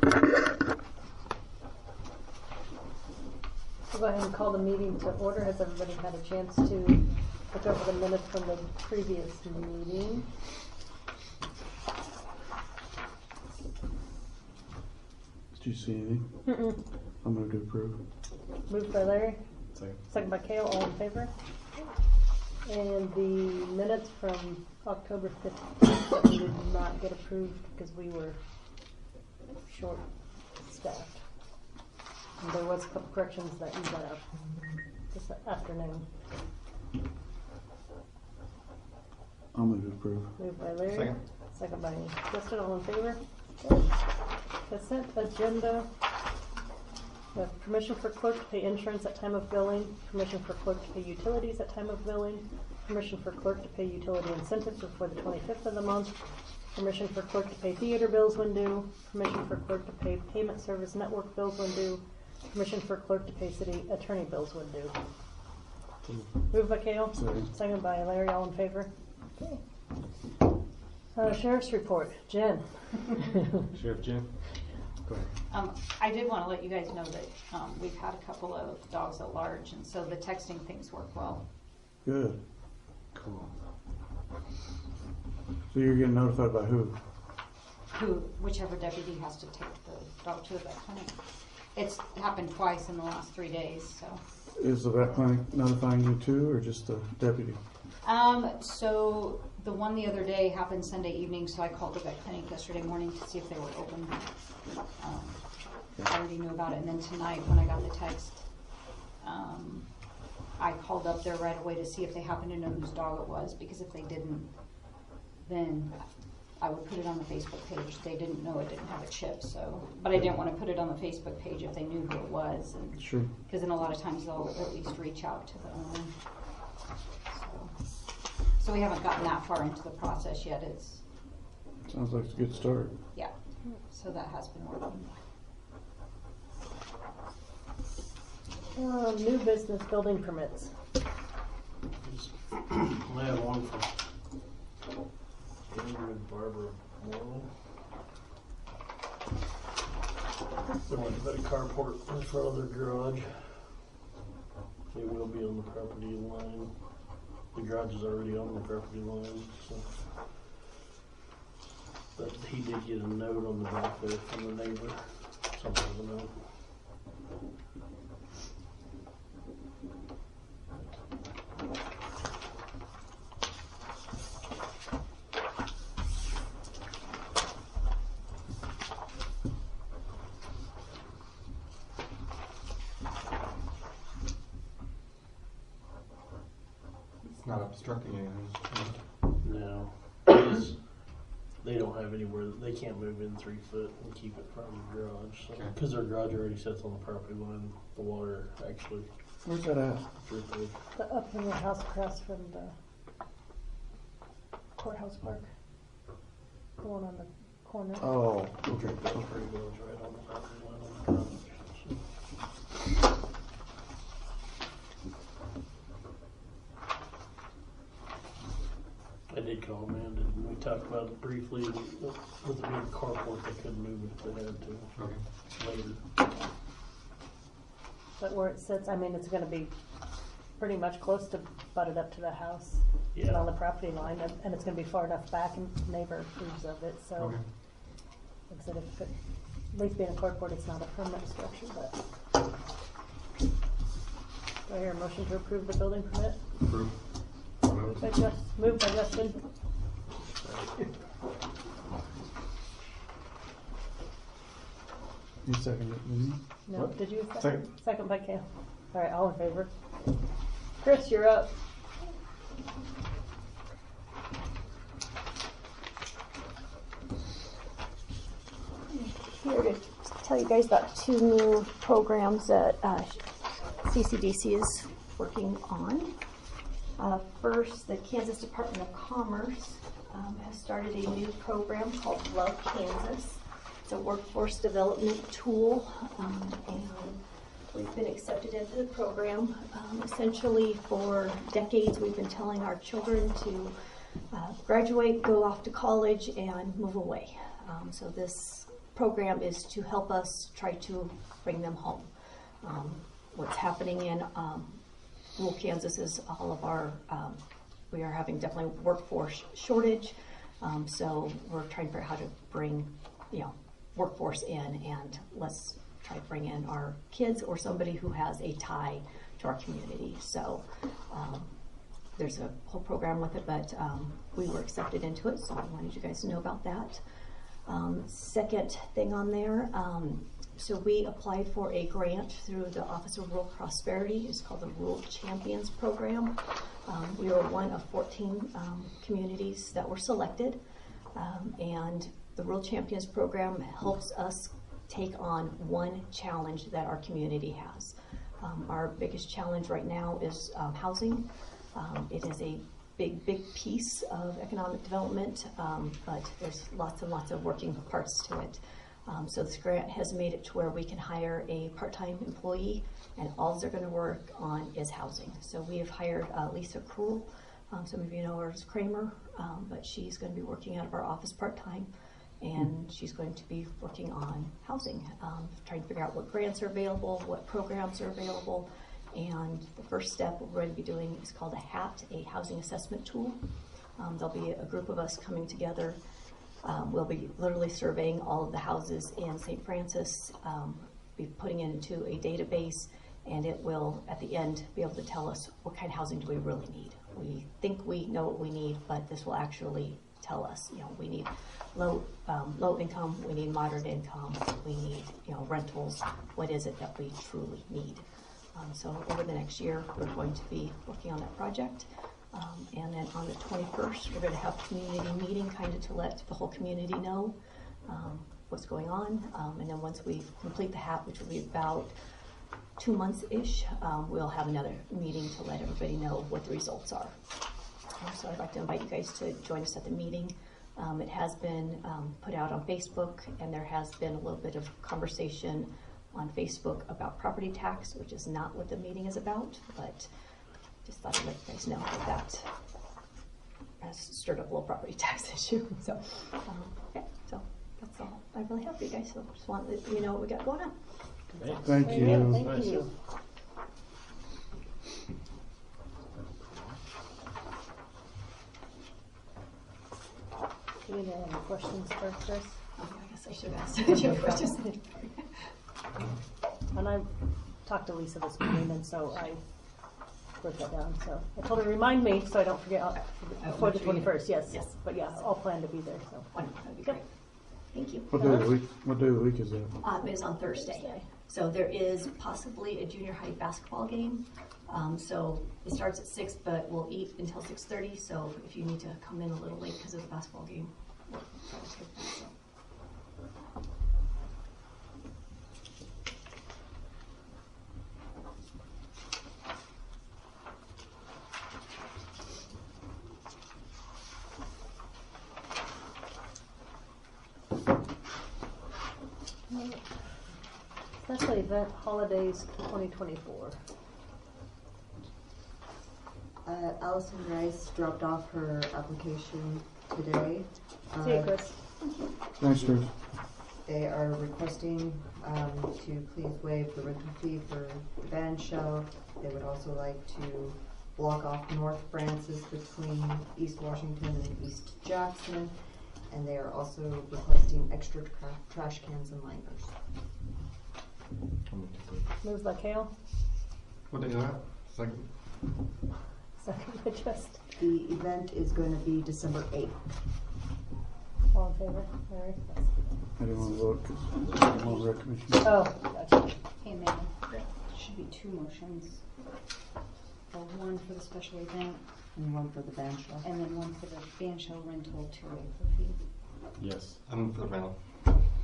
I'll go ahead and call the meeting to order. Has everybody had a chance to look over the minutes from the previous meeting? Did you see anything? Mm-mm. I'm going to approve. Moved by Larry, Second. second by Kale, all in favor? And the minutes from October 15th that we did not get approved because we were short-staffed. And there was a couple corrections that you got up this afternoon. I'll move to approve. Moved by Larry. Second. Second by Justin, all in favor? Consent agenda. We have permission for clerk to pay insurance at time of billing, permission for clerk to pay utilities at time of billing, permission for clerk to pay utility incentives before the 25th of the month, permission for clerk to pay theater bills when due, permission for clerk to pay payment service network bills when due, permission for clerk to pay city attorney bills when due. Moved by Kale, second by Larry, all in favor? Okay. Sheriff's report, Jen. Sheriff Jim. Go ahead. I did want to let you guys know that we've had a couple of dogs at large, and so the texting things work well. Good. Cool. So you're getting notified by who? Whichever deputy has to take the dog to the vet clinic. It's happened twice in the last 3 days, so. Is the vet clinic notifying you too, or just the deputy? So the one the other day happened Sunday evening, so I called the vet clinic yesterday morning to see if they were open. I already knew about it, and then tonight when I got the text, I called up there right away to see if they happened to know whose dog it was, because if they didn't, then I would put it on the Facebook page. They didn't know it didn't have a chip, so, but I didn't want to put it on the Facebook page if they knew who it was, and Sure. because then a lot of times they'll at least reach out to the owner. So we haven't gotten that far into the process yet. It's, Sounds like it's a good start. yeah, so that has been working. New business building permits. I have one from Andrew and Barbara Morrow. They want to put a carport in front of their garage. It will be on the property line. The garage is already on the property line, so. But he did get a note on the back there from the neighbor, something of a note. It's not obstructing anything. No, because they don't have anywhere, they can't move in 3 foot and keep it from the garage. So, Okay. because their garage already sits on the property line, the water actually Where's that at? drifted. Up in the house across from the courthouse park. The one on the corner. Oh, okay. Pretty much right on the property line on the garage. So. I did call Amanda and we talked about it briefly. With it being a carport, they couldn't move it if they had to Okay. later. But where it sits, I mean, it's gonna be pretty much close to butted up to the house. Yeah. And on the property line, and it's gonna be far enough back and neighbor approves of it, so. Okay. Like I said, if it, at least being a carport, it's not a permanent structure, but. Do I hear a motion to approve the building permit? Approve. Moved by Justin. You seconded it, didn't you? No, What? did you? Second. Second by Kale. All right, all in favor? Chris, you're up. Here to tell you guys about 2 new programs that CCDC is working on. First, the Kansas Department of Commerce has started a new program called Love Kansas. It's a workforce development tool, and we've been accepted into the program. Essentially, for decades, we've been telling our children to graduate, go off to college, and move away. So this program is to help us try to bring them home. What's happening in rural Kansas is all of our, we are having definitely workforce shortage. So we're trying to figure out how to bring, workforce in, and let's try to bring in our kids or somebody who has a tie to our community. So there's a whole program with it, but we were accepted into it, so I wanted you guys to know about that. Second thing on there, so we applied for a grant through the Office of Rural Prosperity. It's called the Rural Champions Program. We were one of 14 communities that were selected, and the Rural Champions Program helps us take on one challenge that our community has. Our biggest challenge right now is housing. It is a big piece of economic development, but there's lots and lots of working parts to it. So this grant has made it to where we can hire a part-time employee, and all they're going to work on is housing. So we have hired Lisa Krull. Some of you know her as Kramer, but she's going to be working out of our office part-time, and she's going to be working on housing, trying to figure out what grants are available, what programs are available. And the first step we're going to be doing is called a HAT, a housing assessment tool. There'll be a group of us coming together. We'll be literally surveying all of the houses in St. Francis, be putting it into a database, and it will, at the end, be able to tell us what kind of housing do we really need. We think we know what we need, but this will actually tell us, we need low income, we need moderate income, we need, rentals. What is it that we truly need? So over the next year, we're going to be working on that project. And then on the 21st, we're going to have a community meeting kind of to let the whole community know what's going on. And then once we complete the HAT, which will be about 2 months-ish, we'll have another meeting to let everybody know what the results are. So I'd like to invite you guys to join us at the meeting. It has been put out on Facebook, and there has been a little bit of conversation on Facebook about property tax, which is not what the meeting is about, but just thought I'd let you guys know that has stirred up a little property tax issue. So, okay, so that's all I really have for you guys. So just want to let you know what we got going on. Thank you. Thank you. Do you have any questions for Chris? I guess I should have asked you questions. And I talked to Lisa this morning, and so I wrote that down. So I told her to remind me so I don't forget before the 21st. Yes. But yeah, I'll plan to be there. So Wonderful. That'd be great. Thank you. What day of the week is that? It is on Thursday. So there is possibly a junior high basketball game. So it starts at 6, but we'll eat until 6:30. So if you need to come in a little late because of the basketball game, we'll try to skip that. So. Special event holidays 2024. Allison Rice dropped off her application today. See you, Chris. Thanks, Chris. They are requesting to please waive the rental fee for the band shell. They would also like to block off North Francis between East Washington and East Jackson. And they are also requesting extra trash cans and liners. Moved by Kale. What day is that? Second? Second by Just. The event is going to be December 8th. All in favor? Mary? Yes. I didn't want to vote because I'm on rec commission. Oh, gotcha. Hey, man, there should be 2 motions. One for the special event, And one for the band shell. and then one for the band shell rental to waive the fee. Yes. I'm for the rental.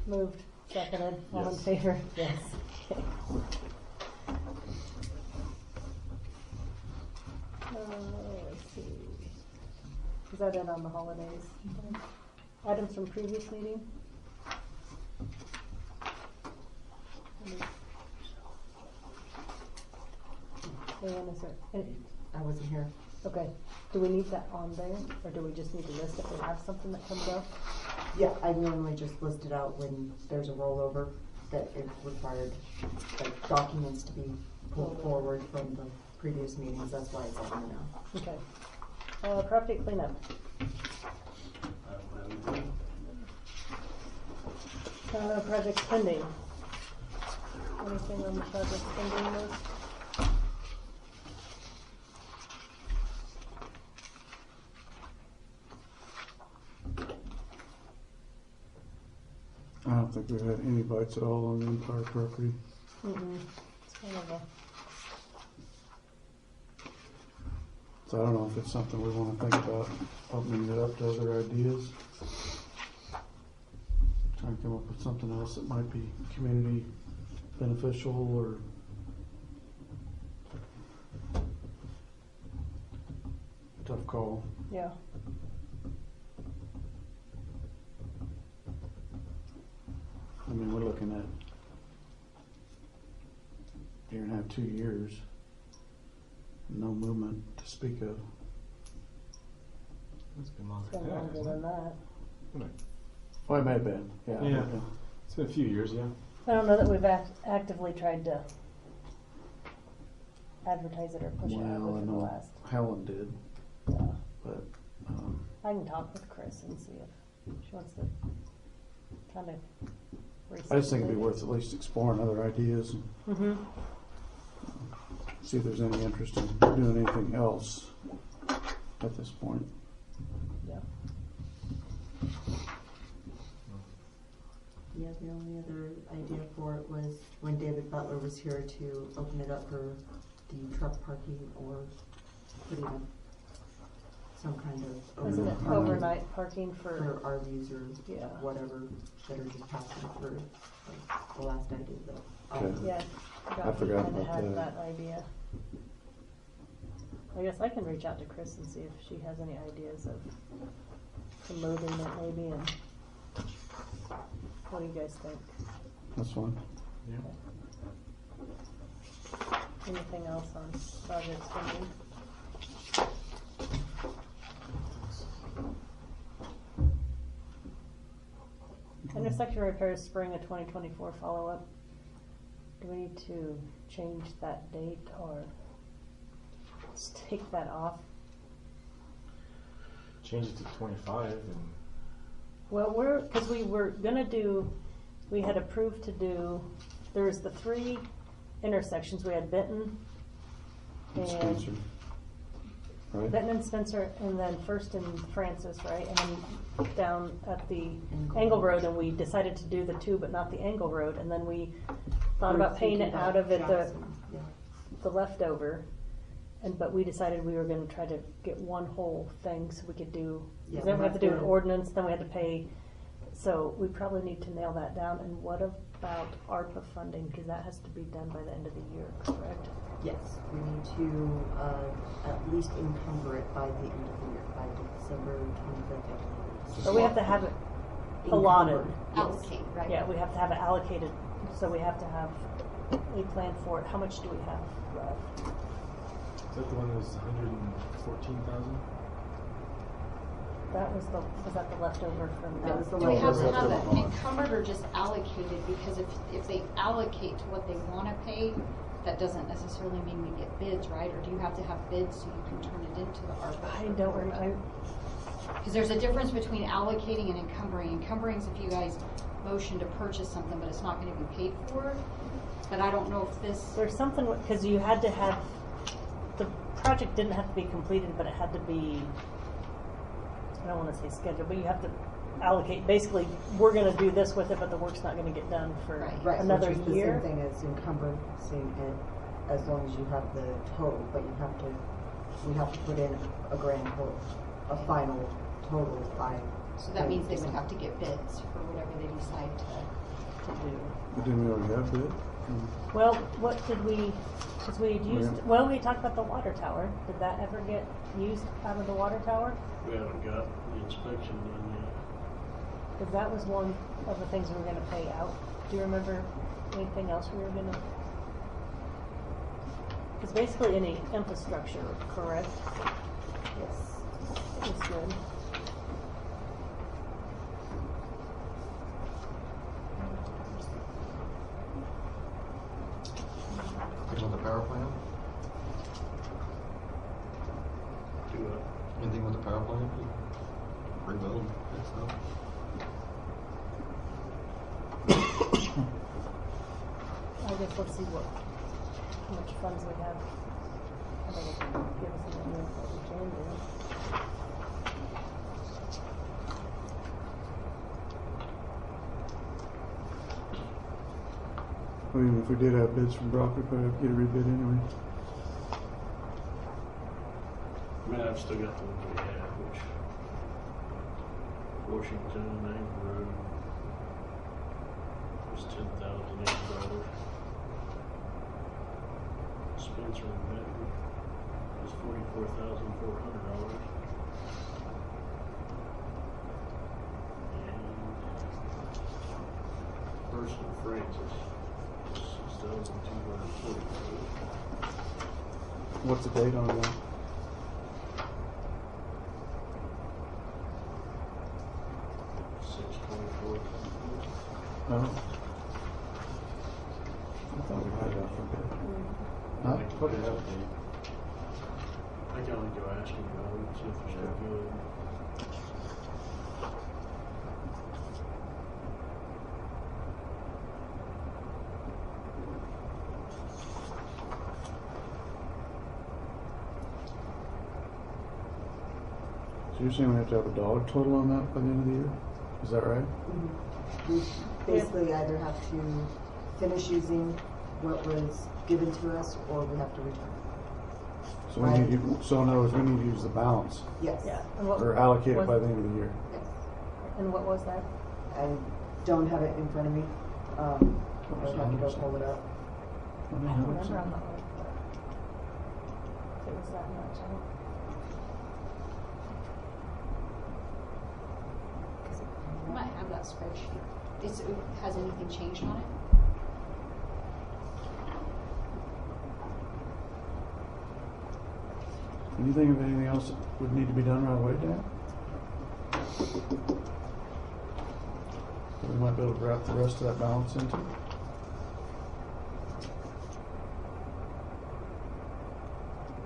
Moved. Seconded. All in Yes. favor? Yes. Okay. Let's see. Is that it on the holidays? Items from previous meeting? And is there any, I wasn't here. okay, do we need that on there, or do we just need to list if we have something that comes up? Yeah, I normally just list it out when there's a rollover that it required, like, documents to be pulled forward from the previous meetings, that's why it's on there now. Okay. Property cleanup. Project pending. Anything on the project pending list? I don't think we've had any bites at all on the Empire property. It's kind of a, So I don't know if it's something we want to think about opening it up to other ideas. Try and come up with something else that might be community beneficial or tough call. yeah. I mean, we're looking at year and a half, 2 years. No movement to speak of. It's been longer It's been longer than that. Well, it may have been, yeah. Yeah. It's been a few years, yeah. I don't know that we've actively tried to advertise it or push it out Well, I within the know last. Helen did, Yeah. but I can talk with Chris and see if she wants to kind of. I just think it'd be worth at least exploring other ideas and Mm-hmm. see if there's any interest in doing anything else at this point. Yeah. Yeah, the only other idea for it was when David Butler was here to open it up for the truck parking or putting up some kind of Isn't it overnight parking overnight parking for for? RVs or Yeah. whatever that are just passing through. Like the last idea that. Okay. Yeah. I forgot Kinda about had that. that idea. I guess I can reach out to Chris and see if she has any ideas of promoting it maybe, and what do you guys think? That's fine. Anything else on project spending? Intersection repairs spring of 2024 follow-up. Do we need to change that date or just take that off? Change it to 25 and Well, because we were gonna do, we had approved to do, there was the 3 intersections. We had Benton Spencer. and Right? Benton and Spencer, and then First and Francis, right? And then down at the Angle. Angle Road, and we decided to do the 2, but not the Angle Road. And then we thought about paying it out of it, Yeah. the leftover. But we decided we were gonna try to get one whole thing so we could do, Yeah, because then we have to do an that's ordinance, then we had to pay. So we probably need to nail that down. And what about ARPA funding? Because that has to be done by the end of the year, correct? Yes, we need to at least encumber it by the end of the year, by December 25th. Or we have to have it allotted. Encumbered, yes. Allocate, right? Yeah, we have to have it allocated, so we have to have a plan for it. How much do we have left? is that the one that was 114,000? Was that the leftover from? That was the Do we have to leftover. have it encumbered or just allocated? Because if they allocate to what they want to pay, that doesn't necessarily mean we get bids, right? Or do you have to have bids so you can turn it into the ARPA? I don't remember. Because there's a difference between allocating and encumbering. Encumbering is if you guys motion to purchase something, but it's not going to be paid for. But I don't know if this. There's something, because you had to have, the project didn't have to be completed, but it had to be, I don't want to say scheduled, but you have to allocate, basically, we're going to do this with it, but the work's not going to get done for Right. another which is the year. same thing as encumbered, as long as you have the total, but we have to put in a grand total, a final total by. So that means they would have to get bids for whatever they decide to do. But didn't we already have that? Well, what did we, because we had used, Yeah. well, we talked about the water tower. Did that ever get used out of the water tower? We haven't got the inspection done yet. Because that was one of the things we were going to pay out. Do you remember anything else we were going to? Because basically any infrastructure, correct? Yes. Is good. with the power plant? Do it. Anything with the power plant? Rebuild, fix up? I guess let's see how much funds we have. I think it can give us an idea of what we can do. I mean, if we did have bids from Brock, we'd probably have to get a rebid anyway. I mean, I've still got the ones we have, which Washington and Anchor Road was $10,080. Spencer and Benton was $44,400. And First and Francis was $6,240. What's the date on that? Oh. I thought we had that for bid. Huh? What is that? I can only go ask him about it, see if they're still good. So you're saying we have to have a dollar total on that by the end of the year? Is that right? We basically either have to finish using what was given to us, or we have to return. So we need to, so in other words, we need to use the balance Yes. Yeah. And what or allocate it was- by the end of the year. Yes. And what was that? I don't have it in front of me. I would have to go pull it up. I don't remember on that one. But it was that much. I don't. I might have that spreadsheet. Has anything changed on it? Can you think of anything else that would need to be done right away, Dan? That we might be able to wrap the rest of that balance into?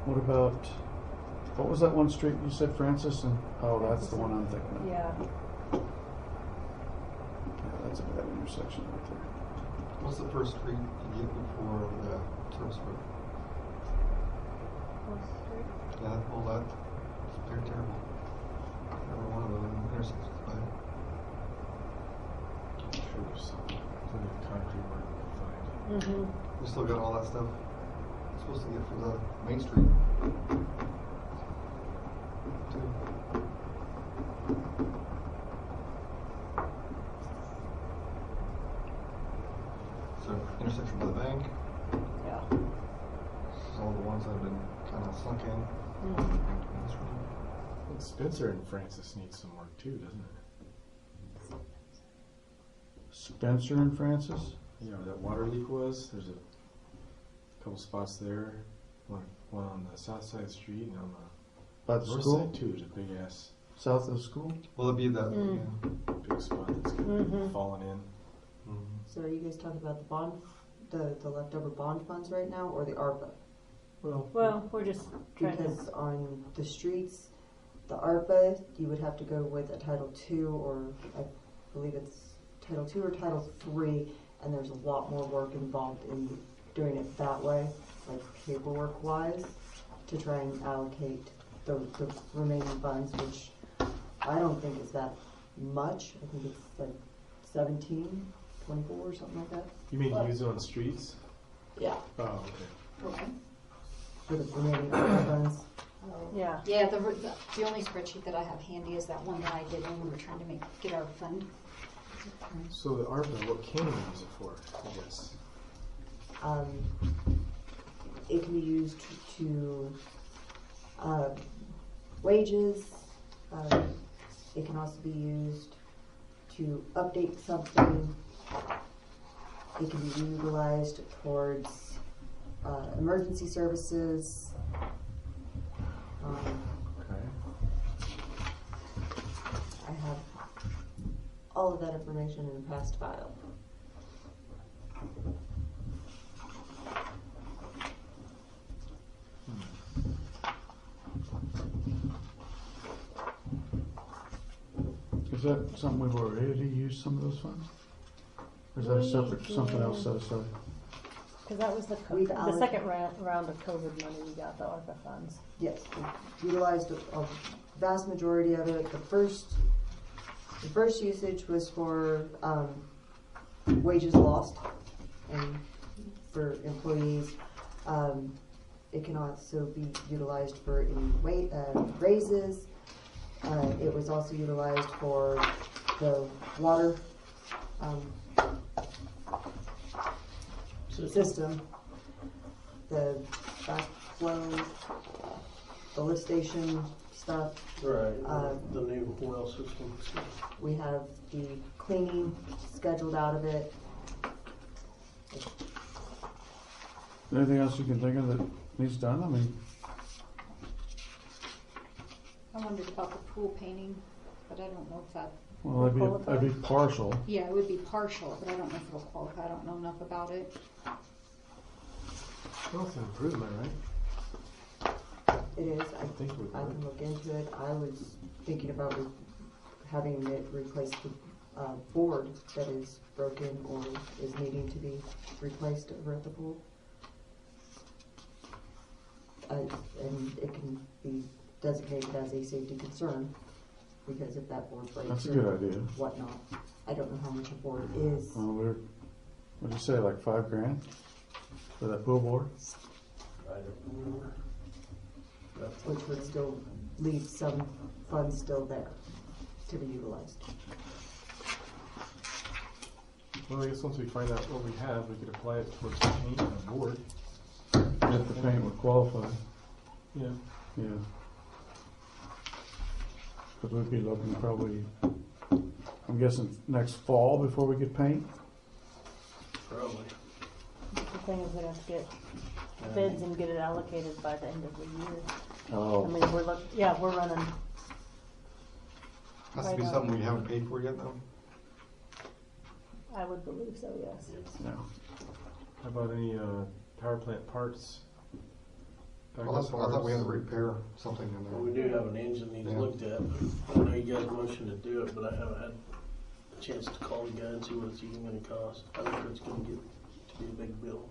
What about, what was that one street you said, Francis? And oh, that's the one I'm thinking of. Yeah. Yeah, that's a bad intersection right there. What's the first street you get before the tourist road? Yeah, all that, they're terrible. Every one of those intersections, but I'm sure there's some plenty of concrete work we can find. Mm-hmm. we still got all that stuff. It's supposed to get for the Main Street. Too. So intersection by the bank, Yeah. all the ones that have been kind of sunk in. Mm-hmm. And Spencer and Francis need some work too, doesn't it? Spencer and Francis? You know where that water leak was? There's a couple spots there. One on the south side of the street and on By the the north school? side too. There's a big ass South of the school? Will it be that? Mm. Yeah. big spot that's kind of Mhm. fallen in. So are you guys talking about the bond, the leftover bond funds right now, or the ARPA? Well, Well, we're just trying to. Because on the streets, the ARPA, you would have to go with a Title II, or I believe it's Title II or Title III, and there's a lot more work involved in doing it that way, like paperwork wise, to try and allocate the remaining funds, which I don't think is that much. I think it's like 17, 24 or something like that. you mean use it on streets? Yeah. Oh, okay. Okay. For the remaining ARPA funds. Yeah. Yeah, the only spreadsheet that I have handy is that one that I did when we were trying to get our fund. So the ARPA, what can we use it for? I guess. It can be used to wages. It can also be used to update something. It can be utilized towards emergency services. Okay. I have all of that information in a past file. Is that something we've already used some of those funds? Or is that a separate, something else set aside? Cause that was the, We've the second round of COVID money we got, the ARPA funds. Yes, we utilized a vast majority of it. The first usage was for wages lost and for employees. It can also be utilized for any raises. It was also utilized for the water system, the backflow, the lift station stuff. Right, the new well system. We have the cleaning scheduled out of it. Anything else you can think of that needs done? I mean, I wondered about the pool painting, but I don't know if that, well, that'd be partial. yeah, it would be partial, but I don't know if it'll qualify. I don't know enough about it. Well, it's an improvement, right? It is. I think it would I work. can look into it. I was thinking about having it replace the board that is broken or is needing to be replaced over at the pool. And it can be designated as a safety concern, because if that board breaks That's a or good idea. whatnot, I don't know how much a board is. What'd you say, like $5,000 for that pool board? I don't remember. Which would still leave some funds still there to be utilized. Well, I guess once we find out what we have, we could apply it towards the paint and the board. If the paint would qualify, Yeah. yeah. Cause we'd be looking probably, I'm guessing next fall before we get paint. Probably. The thing is, we have to get bids and get it allocated by the end of the year. I Oh, mean, we're running, Has to be Right on. something we haven't paid for yet, though. I would believe so, yes. yeah. How about any power plant parts? Well, I thought we had to repair something in Well, we there. do have an engine needs Yeah. looked at. I know you guys motioned to do it, but I haven't had a chance to call the guy and see what it's even gonna cost. I think it's gonna get to be a big bill.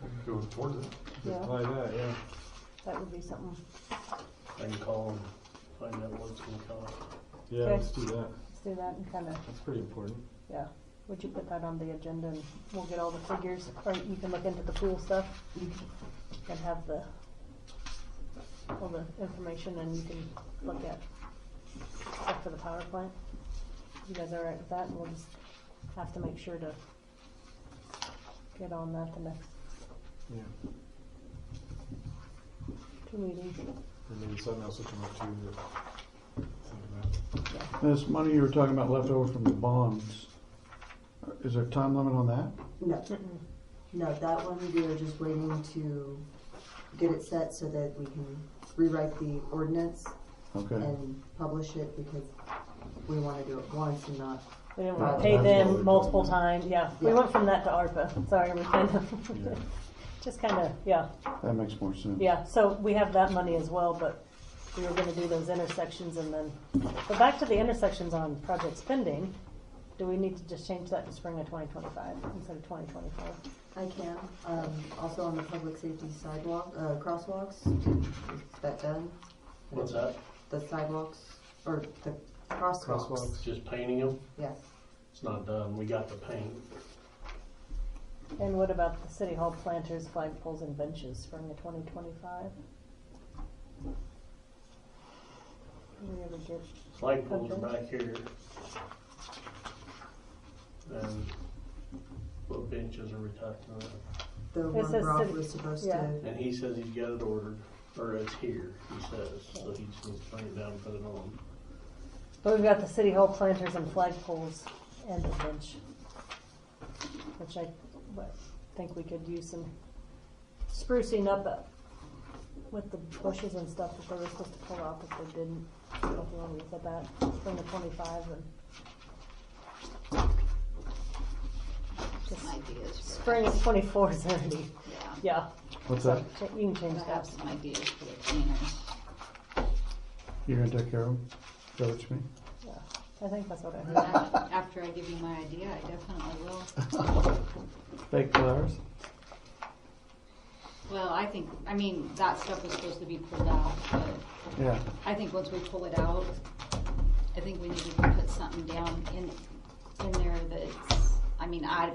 We could go towards it. Could Yeah. apply that, yeah. That would be something. I can call and find out what it's gonna cost. Yeah, Okay. let's do that. Let's do that and kinda, That's pretty important. yeah. Would you put that on the agenda and we'll get all the figures, or you can look into the pool stuff and have all the information, and you can look at stuff for the power plant. You guys all right with that? And we'll just have to make sure to get on that the next Yeah. 2 meetings. And maybe something else will come up too that think about. This money you were talking about left over from the bonds, is there a time limit on that? No, no, that one we are just waiting to get it set so that we can rewrite the ordinance Okay, and publish it, because we wanna do it once and not, We didn't want Right. to pay That's what them we're multiple doing. times, yeah. We Yeah. went from that to ARPA, sorry, we kind of, Yeah. just kind of, yeah. that makes more sense. Yeah, so we have that money as well, but we were gonna do those intersections and then, but back to the intersections on project spending, do we need to just change that to spring of 2025 instead of 2024? I can. Also on the public safety sidewalk, crosswalks, is that done? What's that? The sidewalks, or the crosswalks? Crosswalks. Just painting them? Yes. It's not done. We got the paint. And what about the city hall planters, flagpoles and benches, spring of 2025? Did we ever get, Flagpoles are back here. And what benches are we talking about? The It one says Rob city- was supposed yeah. to, And he says he's got it ordered, or it's here, he says, so he just needs to bring it down and put it on. but we've got the city hall planters and flagpoles and a bench, which I think we could use some sprucing up with the bushes and stuff that they were supposed to pull out, but they didn't. I don't know if you want to look at that, spring of 25 and just Some ideas for spring of 24 is already, that. yeah. What's So that? you can change I have that. some ideas for the cleaners. You're gonna take care of them? Is that what you mean? Yeah. I think that's what I And heard. after I give you my idea, I definitely will. Fake flowers? Well, I mean, that stuff was supposed to be pulled out, but Yeah. I think once we pull it out, I think we need to put something down in there that's, I mean, I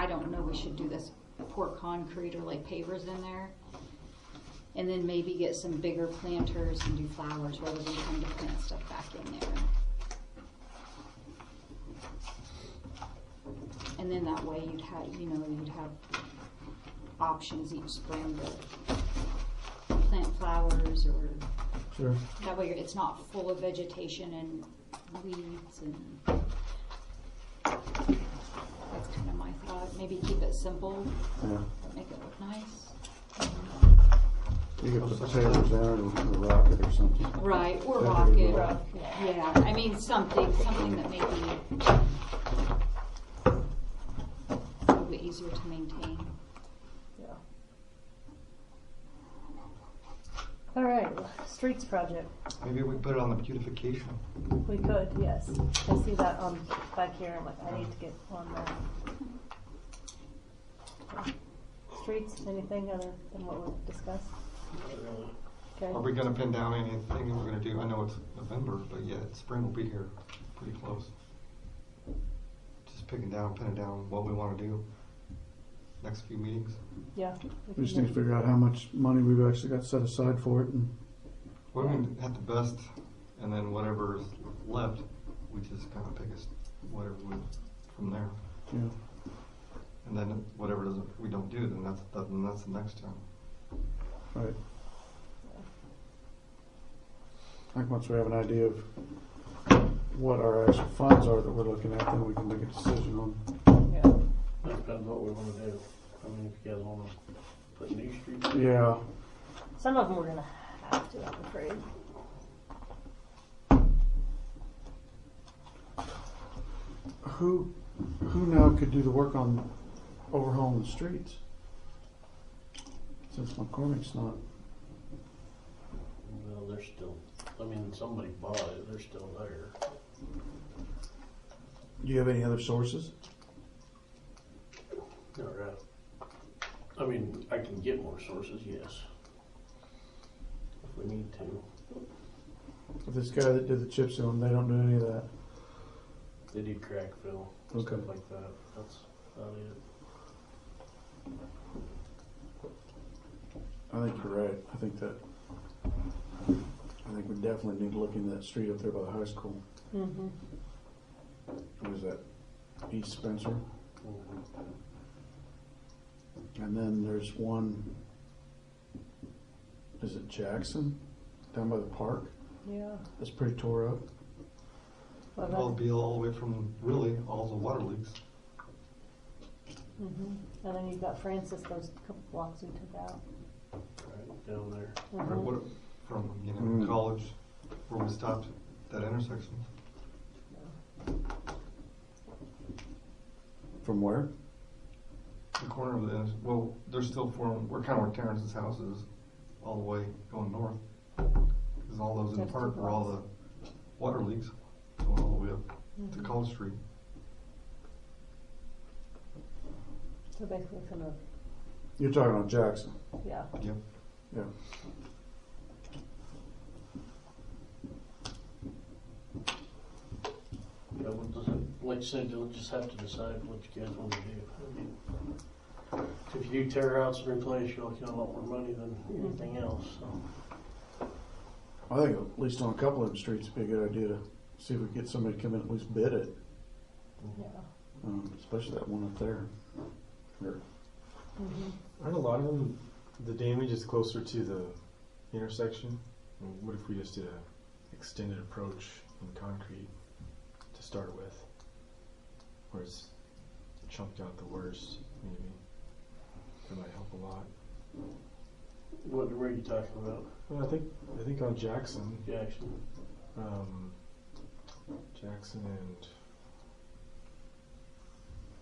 don't know, we should do this, pour concrete or like pavers in there. And then maybe get some bigger planters and do flowers rather than trying to plant stuff back in there. And then that way you'd have options each spring to plant flowers, or Sure. that way it's not full of vegetation and weeds, and that's kind of my thought. Maybe keep it simple, Yeah. but make it look nice. You could put potatoes down and a rocket or something. Right, or That'd be rocket. good. Yeah, I mean something that maybe a little bit easier to maintain. Yeah. All right, streets project. Maybe we put it on the beautification. We could, yes. I see that on back here. I'm like, I need to get on that. Streets, anything other than what we've discussed? Not really. Okay. Are we gonna pin down anything that we're gonna do? I know it's November, but yeah, spring will be here pretty close. Just pinning down what we wanna do next few meetings. Yeah. We just need to figure out how much money we've actually got set aside for it, and What we have the best, and then whatever is left, we just kinda pick whatever we, from there. you know, And then whatever doesn't, we don't do, then that's the next time. right. I think once we have an idea of what our actual funds are that we're looking at, then we can make a decision on. Yeah. That depends what we wanna do. I mean, if you guys wanna put new streets. Yeah. Some of them we're gonna have to, I'm afraid. Who now could do the work on overhauling the streets? Since McCormick's not. Well, they're still, I mean, somebody bought it, they're still there. Do you have any other sources? Not right. I mean, I can get more sources, yes. If we need to. With this guy that did the chip seal, they don't do any of that. They do crack fill, Okay. stuff like that. That's about it. I think you're right. I think we definitely need to look into that street up there by the high school. Mm-hmm. What is that? East Spencer. Mhm. And then there's one, is it Jackson? Down by the park? Yeah. That's pretty tore up. What It'll about, be all the way from really all the water leaks. and then you've got Francis, those couple blocks we took out. Right down there. Or Mhm. what, from, Mm. college, where we stopped, that intersection. From where? The corner of the, well, there's still we're kind of where Terrence's house is, all the way going north. Because all those in the That's park two were all blocks. the water leaks, going all the way up to Mhm. College Street. So basically it's gonna, You're talking on Jackson. yeah. Yep. Yeah. Yeah, we'll just, like you said, you'll just have to decide what you guys want to do. I mean, if you do tear outs and replace, you're looking at a lot more money than anything else, so. I think at least on a couple of them streets it'd be a good idea to see if we can get somebody to come in and at least bid it. Yeah. Especially that one up there. Or, Mm-hmm. Aren't a lot of them, the damage is closer to the intersection? And what if we just did a extended approach in concrete to start with? Where it's chunked out the worst, maybe. That might help a lot. What were you talking about, Well, I think on Jackson, Jackson? Jackson and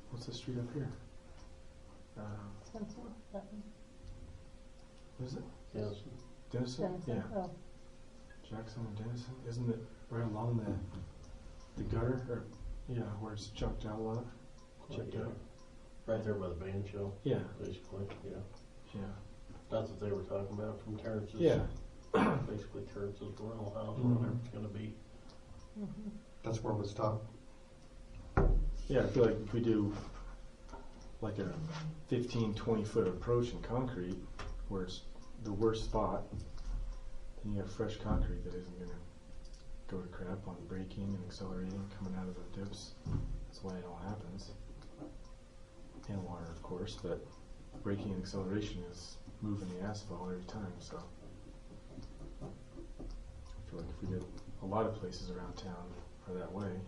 what's the street up here? Spencer, that one. What is it? Yes. Denison? Denison. Yeah. Oh, Jackson and Denison. Isn't it right along The gutter, or, yeah, where it's chucked out a lot? Chipped out? Right there by the band shell, Yeah, basically, yeah. yeah. That's what they were talking about from Terrence's. Yeah. Basically Terrence's rental house, Mhm. whatever it's gonna be. That's where it would stop. Yeah, I feel like if we do like a 15, 20-foot approach in concrete, where it's the worst spot, then you have fresh concrete that isn't gonna go to crap on braking and accelerating coming out of the dips. That's why it all happens. And water, of course, but braking and acceleration is moving the asphalt every time, so. I feel like if we did a lot of places around town are that way.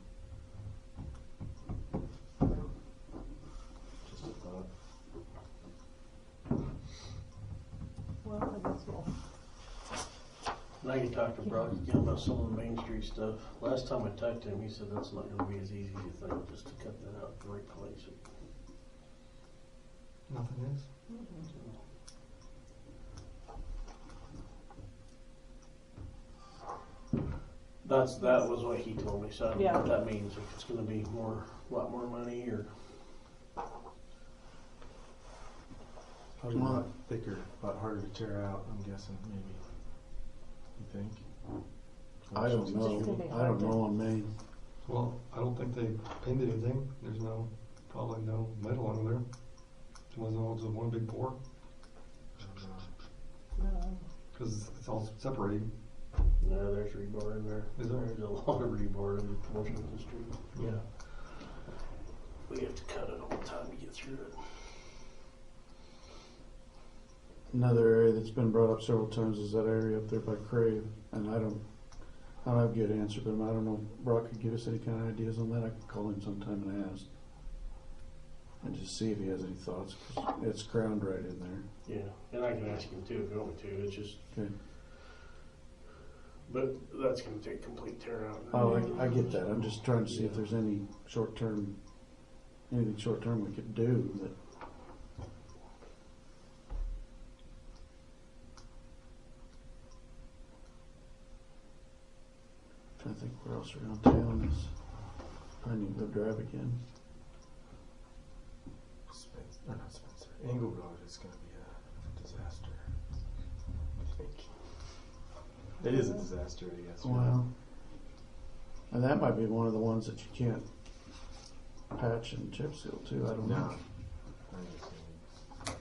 I don't know. Just a thought. Well, I guess we'll. And I can talk to Brock again about some of the Main Street stuff. Last time I talked to him, he said that's not gonna be as easy as you think, just to cut that out and replace it. Nothing is. That was what he told me, so I don't know Yeah. what that means, if it's gonna be a lot more money, or. Probably a Well- lot thicker, a lot harder to tear out, I'm guessing, maybe. You think? I don't It's gonna be know. I hard don't to- know on Main. Well, I don't think they pinned anything. There's probably no metal under there. It wasn't all just one big bore, No. because it's all separated. No, there's rebar in there. Is there? There's a lot of rebar in Washington Street. Yeah. We have to cut it all the time to get through it. Another area that's been brought up several times is that area up there by Crave, and I don't have a good answer, but I don't know if Brock could give us any kind of ideas on that. I could call him sometime and ask. And just see if he has any thoughts, 'cause it's ground right in there. Yeah, and I can ask him too if you want me to. It's just, Okay. but that's gonna take complete tear out. Oh, I get that. I'm just trying to see if there's any anything short term we could do that. Trying to think where else around town is. I need to go drive again. Spencer, or not Spencer, Engle Road is going to be a disaster. I think. It is a disaster, I guess. Well, and that might be one of the ones that you can't patch and chip seal too. I don't No. know. I think it's going to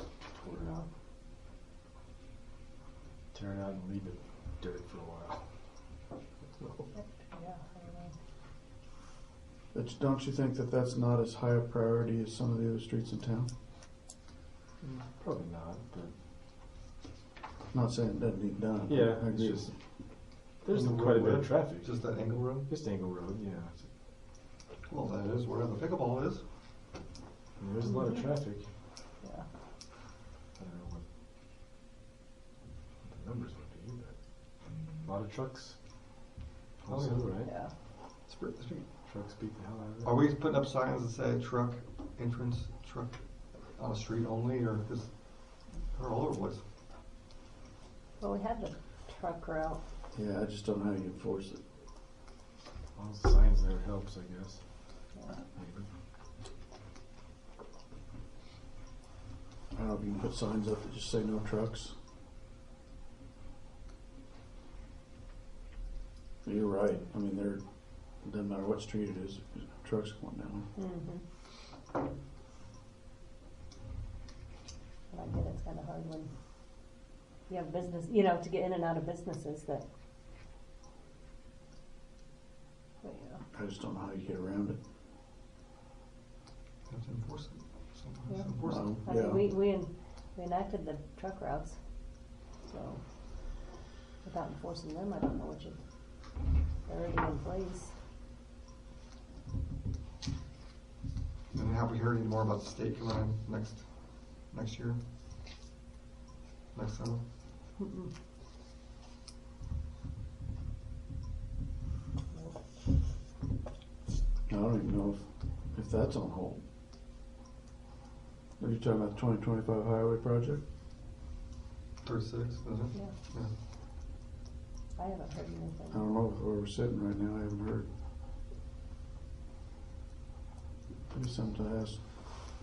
be tore out. Tear it out and leave it dirt for a while. Yeah, I don't know. But don't you think that that's not as high a priority as some of the other streets in town? Probably not, but Not saying it doesn't need done. yeah, I it's agree. just there's Engle quite a Road bit where? of traffic. Just that Engle Road? Just Engle Road, yeah. Well, that is where the pickleball is. And there's a lot of traffic. Yeah. I don't know what the numbers would be, but a lot of trucks. Oh, Also, yeah. right? Yeah. Trucks beat the hell out of it. Are we putting up signs that say truck entrance, truck on the street only, or just, or all over the place? Well, we had the truck route. Yeah, I just don't know how you enforce it. All the signs there helps, I guess. Yeah. Maybe. I don't know if you can put signs up that just say no trucks. You're right. I mean, it doesn't matter what street it is, trucks going down. Mm-hmm. And I get it's kind of hard when you have business, to get in and out of businesses that. But, yeah. I just don't know how you get around it. Have to enforce it. Somehow Yeah. to enforce it. Well, I yeah. mean, we enacted the truck routes, so without enforcing them, I don't know what they're already in place. And have we heard any more about the state coming in next year? Next summer? Mm-mm. I don't even know if that's on hold. Are you talking about the 2025 highway project? 36, is it? Yeah, Yeah. I haven't heard I anything. don't know where we're sitting right now. I haven't heard. Maybe something to ask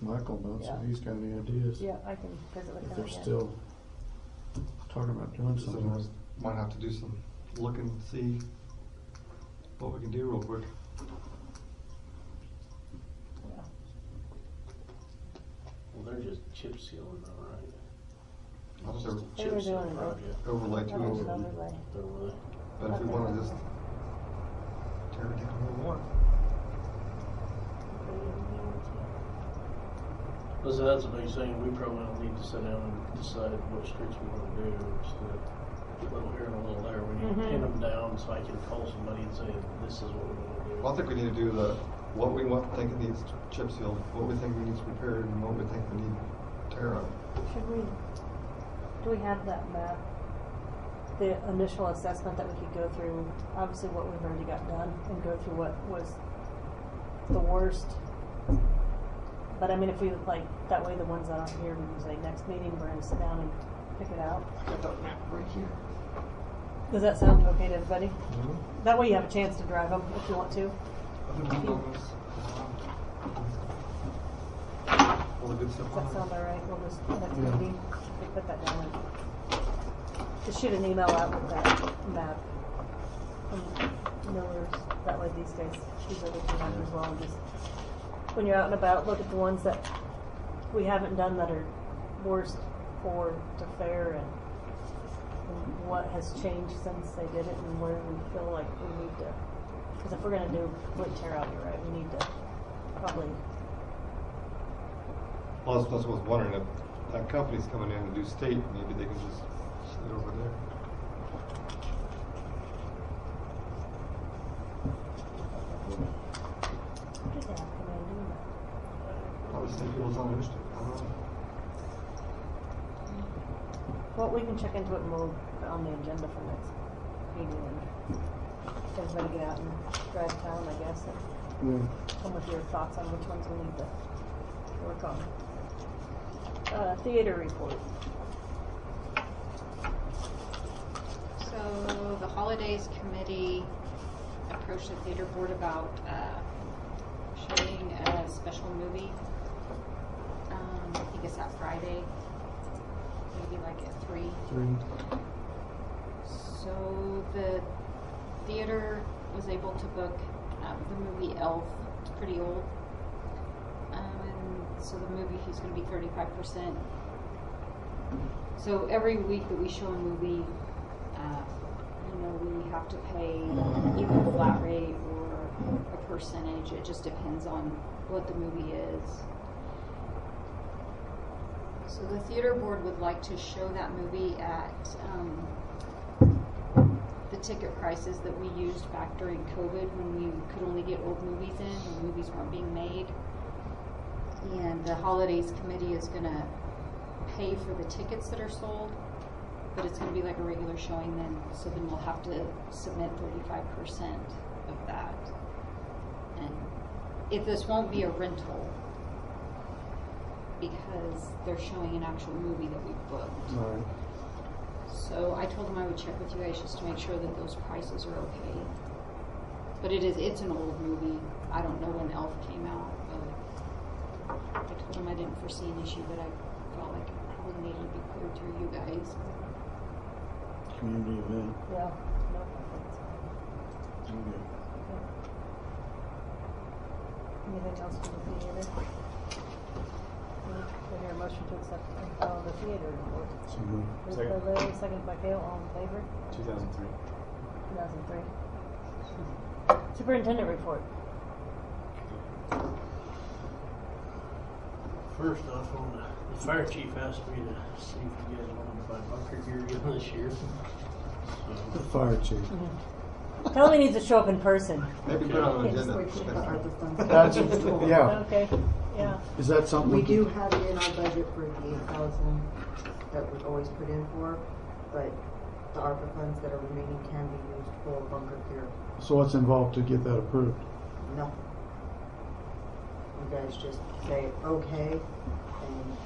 Michael about, see Yeah. if he's got any ideas. Yeah, I can visit with If him they're again. still talking about doing So something. might have to do some looking, see what we can do real quick. Yeah. Well, they're just chip sealing though, right? I thought they were They were Chip seal doing it. project. overlay That too. was another way. They're really. But if we want to just tear it down a little more. Listen, that's a big thing. We probably don't need to sit down and decide what streets we want to do. Instead of a little here and a little there, we need to pin them down so I can call somebody and say, this is what we want to do. Well, I think we need to do what we think it needs chip sealed, what we think needs repaired, and what we think we need tear up. Should we, do we have that map? The initial assessment that we could go through, obviously what we've already got done, and go through what was the worst. But I mean, if we, like, that way the ones that aren't here, we can say next meeting, we're gonna sit down and pick it out. I got that map right here. Does that sound okay to everybody? Mm-hmm. That way you have a chance to drive them if you want to. All the good stuff Does that on sound it. all right? We'll just, next Yeah. meeting, we put that down and just shoot an email out with that map from Miller's. That way these guys, these other two have as well, and just, when you're out and about, look at the ones that we haven't done that are worst for to fair and what has changed since they did it and where we feel like we need to, because if we're gonna do complete tear out, you're right, we need to probably, Well, that's what I was wondering, if that company's coming in to do state, maybe they can just sit over there. what did they have come in and do that? Probably state people's not interested. I don't know. Well, we can check into it and we'll put on the agenda for next meeting and everybody get out and drive town, I guess, and Yeah. come with your thoughts on which ones we need to work on. Theater report. So the holidays committee approached the theater board about showing a special movie. I think it's that Friday, maybe like at 3. 3. So the theater was able to book the movie Elf. It's pretty old. And so the movie fee's going to be 35%. So every week that we show a movie, we have to pay either a flat rate or a percentage. It just depends on what the movie is. So the theater board would like to show that movie at the ticket prices that we used back during COVID when we could only get old movies in and movies weren't being made. And the holidays committee is going to pay for the tickets that are sold, but it's going to be like a regular showing then, so then we'll have to submit 35% of that. And if this won't be a rental, because they're showing an actual movie that we booked. Right. So I told them I would check with you guys just to make sure that those prices are okay. But it's an old movie. I don't know when Elf came out, but I told them I didn't foresee an issue, but I felt like it probably needed to be clear to you guys. Community event. Yeah. No, I think it's fine. Okay. Anything else from the theater? Do I hear a motion to accept the theater report? So moved. Moved Second. by Larry, second by Cale, all in favor? 2003. 2003. Superintendent report. First off, the fire chief asked me to see if you guys wanted to buy bunker gear again this year. The So, fire chief. Tell him he needs to show up in person. Maybe put it on the Yes, agenda. we keep the ARPA funds. That's, yeah. Okay, yeah. Is that something We we do can? have it in our budget for the 8,000 that we've always put in for, but the ARPA funds that are remaining can be used for bunker gear. So what's involved to get that approved? Nothing. You guys just say, okay, and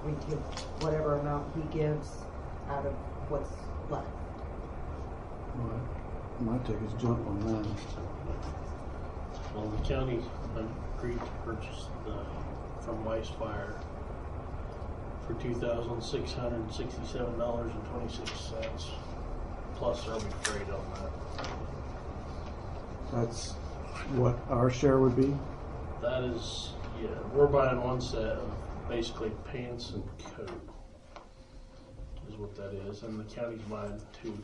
we take whatever amount he gives out of what's left. My take is jump on that. well, the county, Concrete to purchase from Weiss Fire for $2,667.26, plus there'll be freight on that. That's what our share would be? That is, yeah, we're buying one set of basically pants and coat, is what that is, and the county's buying two.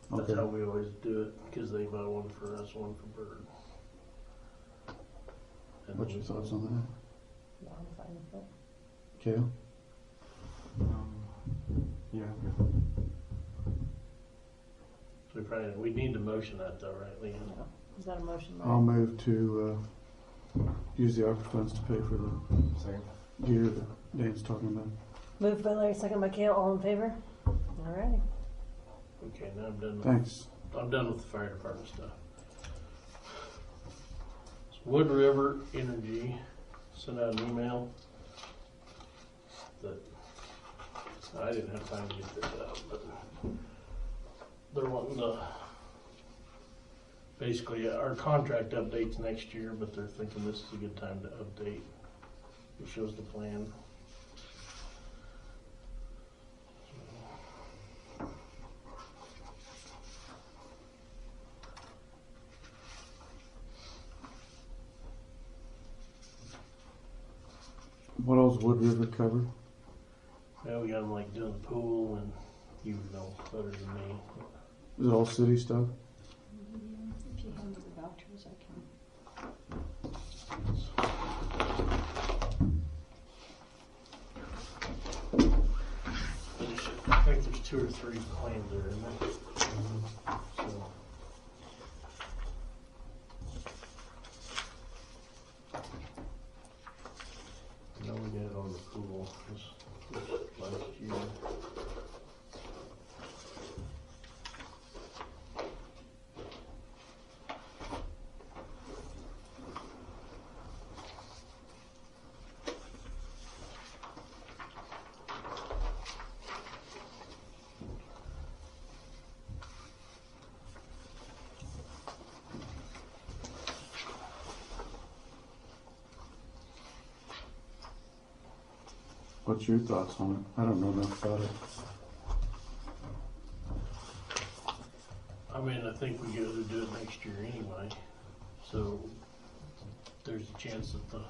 That's Okay. how we always do it, because they buy one for us, one for Bird. And What's your thoughts on that? No, I'm fine with it. Kale? Yeah. So we need to motion that though, right, Leanne? No. Is that a motion, I'll Larry? move to use the ARPA funds to pay for the Second. gear that Dan's talking about. Moved by Larry, second by Kale, all in favor? Alrighty. Okay, now I'm Thanks. done with the fire department stuff. Wood River Energy sent out an email that I didn't have time to get this out, but they're wanting to basically our contract updates next year, but they're thinking this is a good time to update. It shows the plan. What else Wood River cover? Yeah, we got them like doing the pool, and you know better than me. Is it all city stuff? If you hand me the vouchers, I can. I think there's 2 or 3 claims there, isn't there? So, I know we got it on the pool this last year. What's your thoughts on it? I don't know enough about it. I mean, I think we gotta do it next year anyway, so there's a chance that the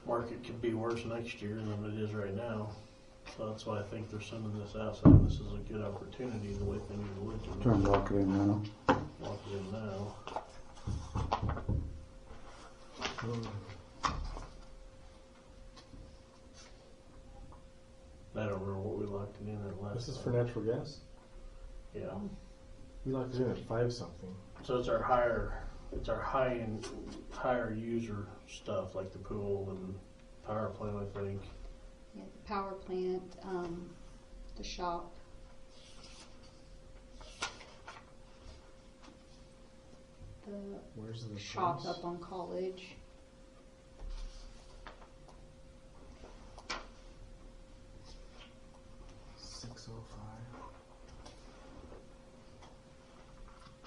market could be worse next year than it is right now. So that's why I think they're sending this out, so this is a good opportunity, the way things are looking. Try and lock it in now. Lock it in now. I don't remember what we locked it in at last. This is for time. natural gas? Yeah. We locked it in at 5 something. So it's our higher user stuff, like the pool and power plant, I think. Yeah, the power plant, the shop. The Where's the shop price? up on College. $6.05.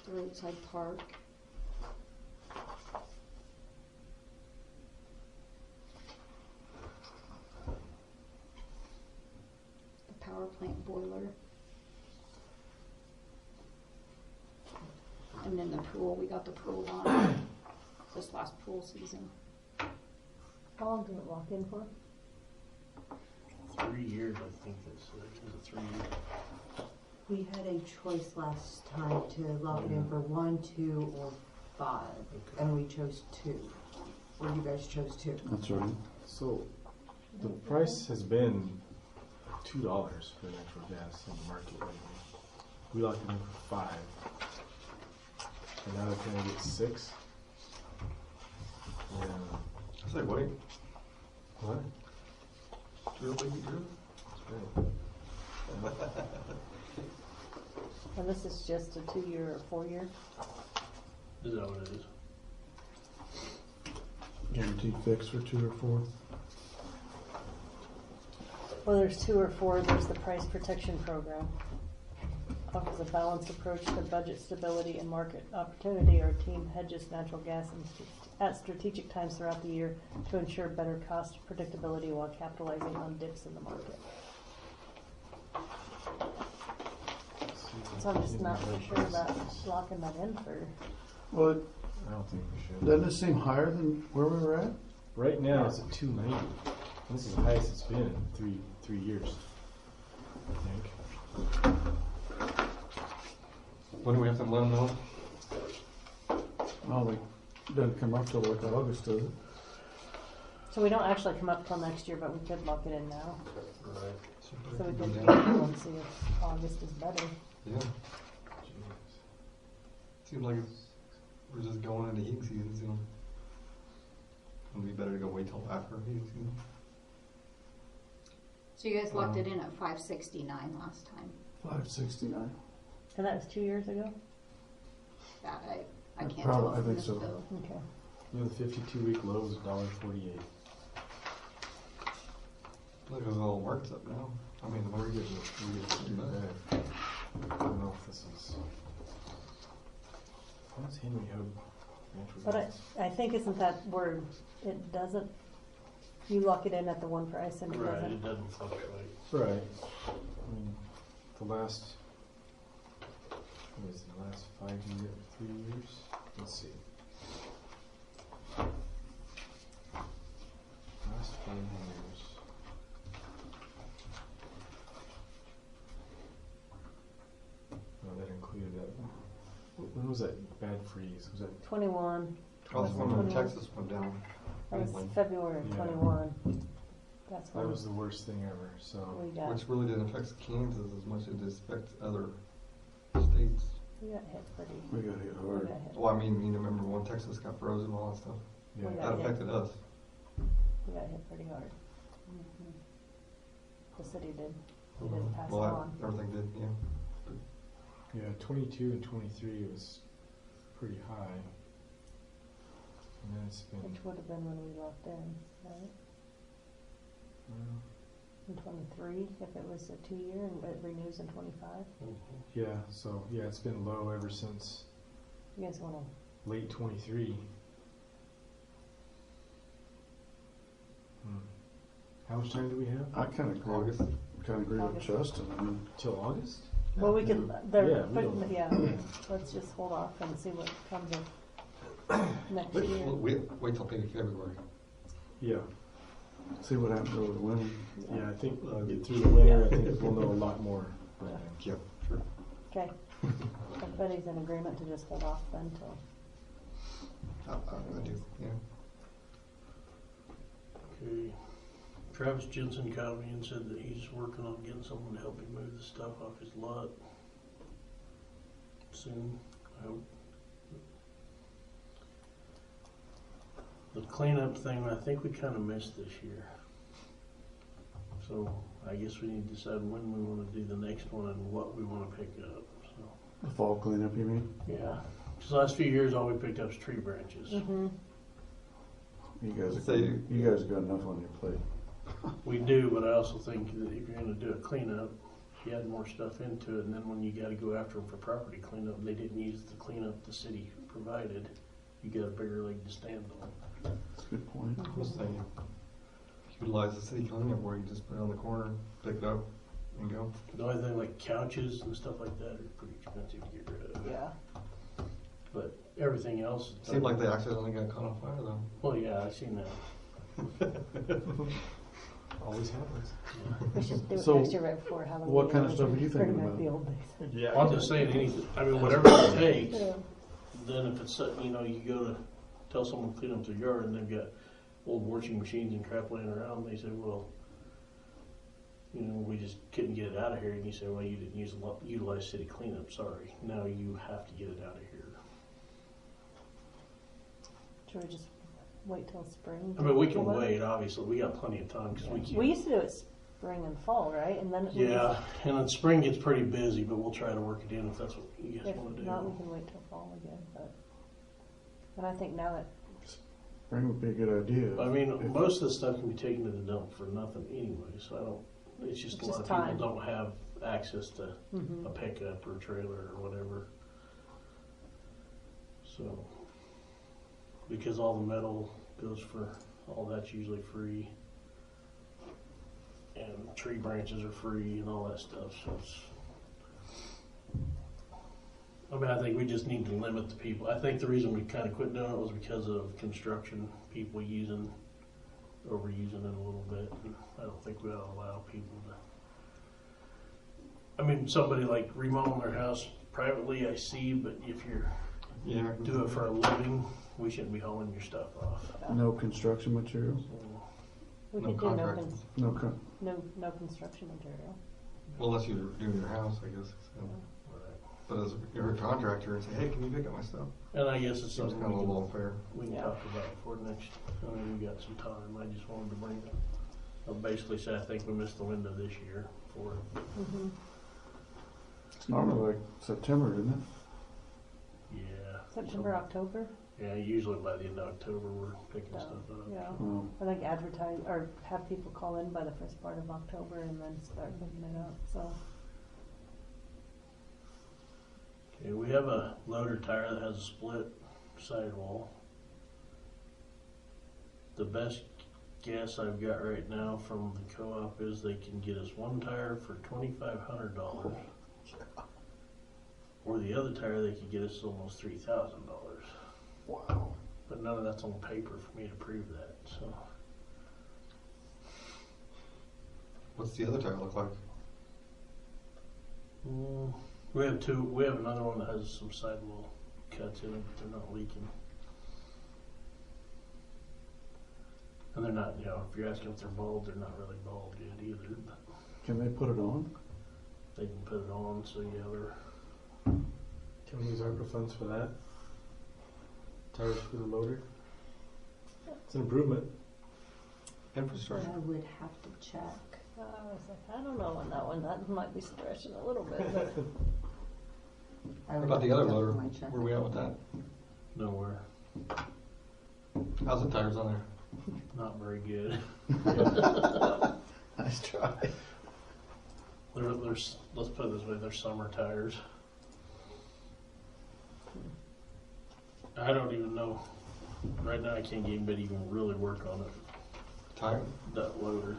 The roadside park. The power plant boiler. And then the pool, we got the pool on this last pool season. How long did it lock in for? 3 years, I think that's is it 3 years? We had a choice last time to lock it in for 1, 2, or 5, Okay. and we chose 2. Or you guys chose 2. That's right. So the price has been $2 for natural gas in the market lately. We locked it in for 5. And now they're trying to get 6. Yeah. I say wait. What? Drill, baby, drill. That's right. And this is just a 2-year or 4-year? Is that what it is? Guaranteed fix for 2 or 4. Well, there's 2 or 4, there's the price protection program. offers a balanced approach to budget stability and market opportunity. Our team hedges natural gas at strategic times throughout the year to ensure better cost predictability while capitalizing on dips in the market. So I'm just not so sure about locking that in for. Well, I don't think we should. doesn't it seem higher than where we were at? Right now it's at 290. This is the highest it's been in three years, I think. When do we have to let them know? Well, it doesn't come up till like August, does it? So we don't actually come up till next year, but we could lock it in now. Right. So we could Yeah. go and see if August is better. Yeah. Seems like we're just going into heating season soon. It'd be better to go wait till after heating season. So you guys locked it in at 569 last time. 569. And that was 2 years ago? That I can't Probably, tell I from think this so. bill. Okay. You know, the 52-week low is $1.48. Look, it all works up now. I mean, the We're market getting bad. I don't know if this is. How does Henry Hub natural But gas? I think isn't that word, it doesn't, you lock it in at the one price and it Right, it doesn't. doesn't fluctuate. Right. I mean, the last. What is it, the last 3 years? Let's see. Last 5 years. Oh, that included that. When was that bad freeze? Was that 21, I was wondering when Texas went down. that was recently, February of Yeah. 21. That's that when was the worst thing ever? So we got, Which really didn't affect Kansas as much as it affects other states. we got hit pretty, We got hit we hard. got hit. Well, I mean, you remember when Texas got frozen and all that stuff? yeah. Yeah. That affected us. We got hit pretty hard. Mhm. The city did. We didn't pass it Well, on. everything did, yeah. Yeah, 22 and 23 was pretty high. And then it's been. Which would have been when we locked in, right? Well, In 23, if it was a 2-year and it renews in 25. yeah, so yeah, it's been low ever since You guys want late 23. How much time do we have? I kind of agree. August. Kind of agree with August. Justin. I mean, Till August? to, well, we can, Yeah, they're, we don't- yeah, let's just hold off and see what comes of next year. Wait till maybe February. Yeah. see what happens over the winter. Yeah, I think get through the winter, I think we'll know a lot more. by then. Yeah, sure. Okay. Everybody's in agreement to just hold off then till, I do, yeah. Okay. Travis Jensen called me and said that he's working on getting someone to help him move the stuff off his lot soon, I hope. The cleanup thing, I think we kind of missed this year. So I guess we need to decide when we want to do the next one and what we want to pick up, so. The fall cleanup, you mean? Yeah, because the last few years, all we picked up is tree branches. mm-hmm. You guys, So you- have got enough on your plate. We do, but I also think that if you're gonna do a cleanup, you add more stuff into it, and then when you gotta go after them for property cleanup, they didn't use the cleanup the city provided, you got a bigger leg to stand on. That's a good point. Just saying, utilize the city cleanup where you just put it on the corner, pick it up, and go. The only thing like couches and stuff like that are pretty expensive to get rid of, Yeah. but everything else. Seemed like they accidentally got caught on fire though. Well, yeah, I've seen that. Always happens. We should do it So, next year right before Halloween. what kind of stuff are you Bring thinking back about? the old days. Yeah. I'm just saying anything, I mean, whatever it takes, Yeah. then if it's, you know, you go to tell someone to clean up their yard and they've got old washing machines and crap laying around, they say, well, you know, we just couldn't get it out of here. And you say, well, you didn't utilize city cleanup, sorry. Now you have to get it out of here. Should we just wait till spring? I mean, we can to do it? wait, obviously. We got plenty of time because we can't. We used to do it spring and fall, right? And then we Yeah, and then spring gets pretty busy, but we'll try to work it in if that's what you just, guys if want to not, we do. can wait till fall again. But and I think now that Spring would be a good idea. I mean, most of the stuff can be taken to the dump for nothing anyway, so I don't, it's just It's a lot just of time. people don't have access to Mhm. a pickup or trailer or whatever. So, because all the metal goes for, all that's usually free. And tree branches are free and all that stuff, so it's, I mean, I think we just need to limit the people. I think the reason we kind of quit doing it was because of construction, people overusing it a little bit. And I don't think we ought to allow people to, I mean, somebody like remodeling their house privately, I see, but if you're Yeah. do it for a living, we shouldn't be hauling your stuff off. No construction materials? So, We No could do contract. No, construction material. Well, unless you're doing your house, I guess. So. But as you're a contractor and say, hey, can you pick up my stuff? and I guess it's Seems something kind of a we little can, unfair. we can Yeah. talk about for next, I mean, we got some time. I just wanted to bring it. I'll basically say I think we missed the window this year for it. Mhm. it's normally like September, isn't it? Yeah. September, October. Yeah, usually by the end of October we're picking Yeah. stuff up. Yeah. Oh, I think advertise or have people call in by the first part of October and then start picking it up. So Okay, we have a loader tire that has a split sidewall. The best guess I've got right now from the co-op is they can get us one tire for $2,500. Or the other tire they could get us almost $3,000. wow. But none of that's on paper for me to prove that. So What's the other tire look like? we have two. We have another one that has some sidewall cuts in it, but they're not leaking. And they're not, you know, if you're asking if they're bald, they're not really bald yet either. But Can they put it on? they can put it on, so yeah, they're. Can we use ARPA funds for that? Tires for the loader? It's an improvement. Infrastructure. I would have to check. I was like, I don't know on that one. That might be stretching a little bit. But I What would about have the to other check loader? my check. Where we at with that? Nowhere. How's the tires on there? Not very good. Nice try. There's, let's put it this way, they're summer tires. I don't even know. Right now, I can't get anybody even really work on it. Tire? That loader,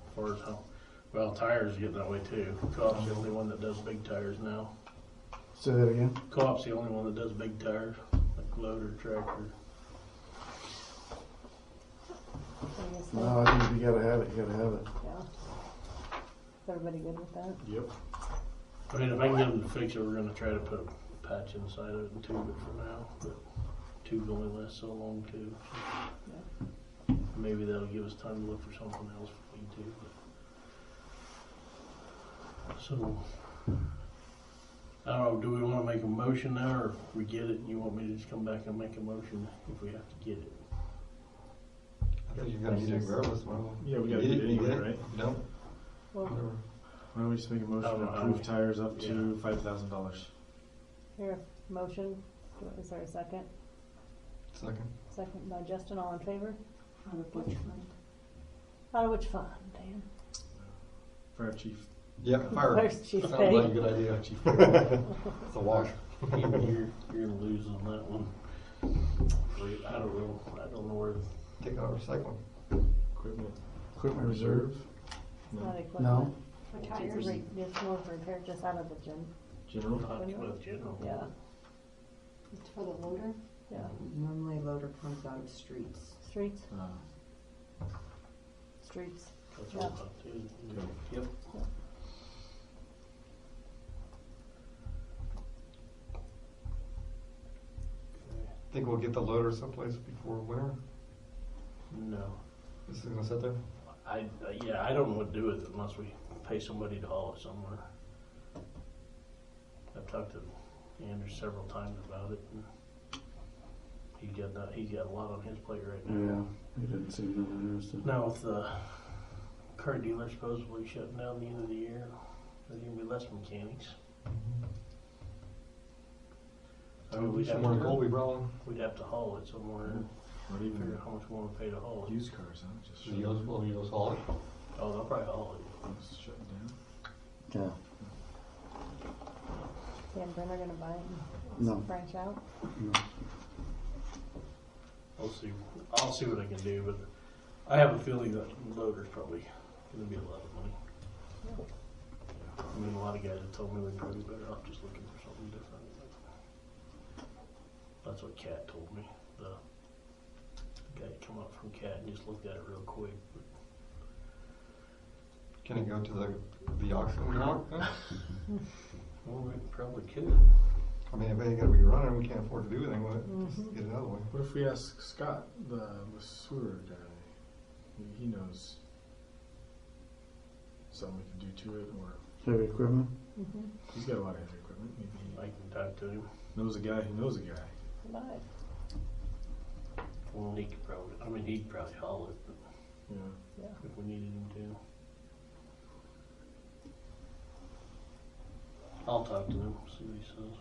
as far as how. Well, tires getting that way too. Co-op's the only one that does big tires now. Say that again? Co-op's the only one that does big tires, like loader, tractor. I guess No, I think if you gotta have it, you gotta have it. yeah. Is everybody good with that? Yep. I mean, if I can get them to fix it, we're gonna try to put a patch inside of it and tube it for now, but tube only lasts so long too. So maybe that'll give us time to look for something else if we need to. But. So, I don't know, do we wanna make a motion now, or if we get it, and you want me to just come back and make a motion if we have to get it? I think you're gonna need it regardless. Well, Yeah, we gotta you get it you anyway, get right? You don't? Well, Whatever. Why don't we just make a motion I don't to know how approve we- tires up to yeah. $5,000? here, motion. Is there a second? Second. Second by Justin. All in favor? Out of which fund? Out of which fund, Dan? Fire chief. Yeah, fire. There's Chief Sounds Petty. like a good idea. It's a wash. You're gonna lose on that one. I don't know where. Take out recycling. Equipment. Equipment reserve? Not equipment. No. For It's tires? It's more for repair, just out of the gym. General. Not with general. Yeah, It's for the loader? yeah. Normally loader comes out of streets. Streets, streets. That's what I thought too. Yep. Think we'll get the loader someplace before winter? No. This is gonna sit there? Yeah, I don't know what to do with it unless we pay somebody to haul it somewhere. I've talked to Andrew several times about it. And he's got a lot on his plate right Yeah, now. he didn't seem really interested. Now with the car dealer supposedly shutting down the end of the year, there's gonna be less mechanics. I mean, we'd have More to, coal we brought in. we'd have to haul it somewhere and Or figure even out how much we wanna pay to haul it. used cars, huh? Just You just haul it. Oh, they'll probably haul it. Just shutting down. Yeah. Dan Brenner gonna buy it No. and branch out? No. I'll see what I can do, but I have a feeling that loader's probably gonna be a lot of money. I mean, a lot of guys have told me we're probably better off just looking for something different. That's what Cat told me. The guy come up from Cat and just looked at it real quick. Can it go to the auction block then? Well, we probably could. I mean, if it ain't gonna be running, we can't afford to do anything with it. Just get it out of the way. What if we ask Scott, the sewer guy? He knows something we can do to it, or Heavy equipment? Mm-hmm. he's got a lot of heavy equipment. Maybe I can talk to him. he knows a guy who knows a guy. Buy it. Well, he could probably, I mean, he'd probably haul it, but Yeah. if we needed him to. I'll talk to him, see what he says.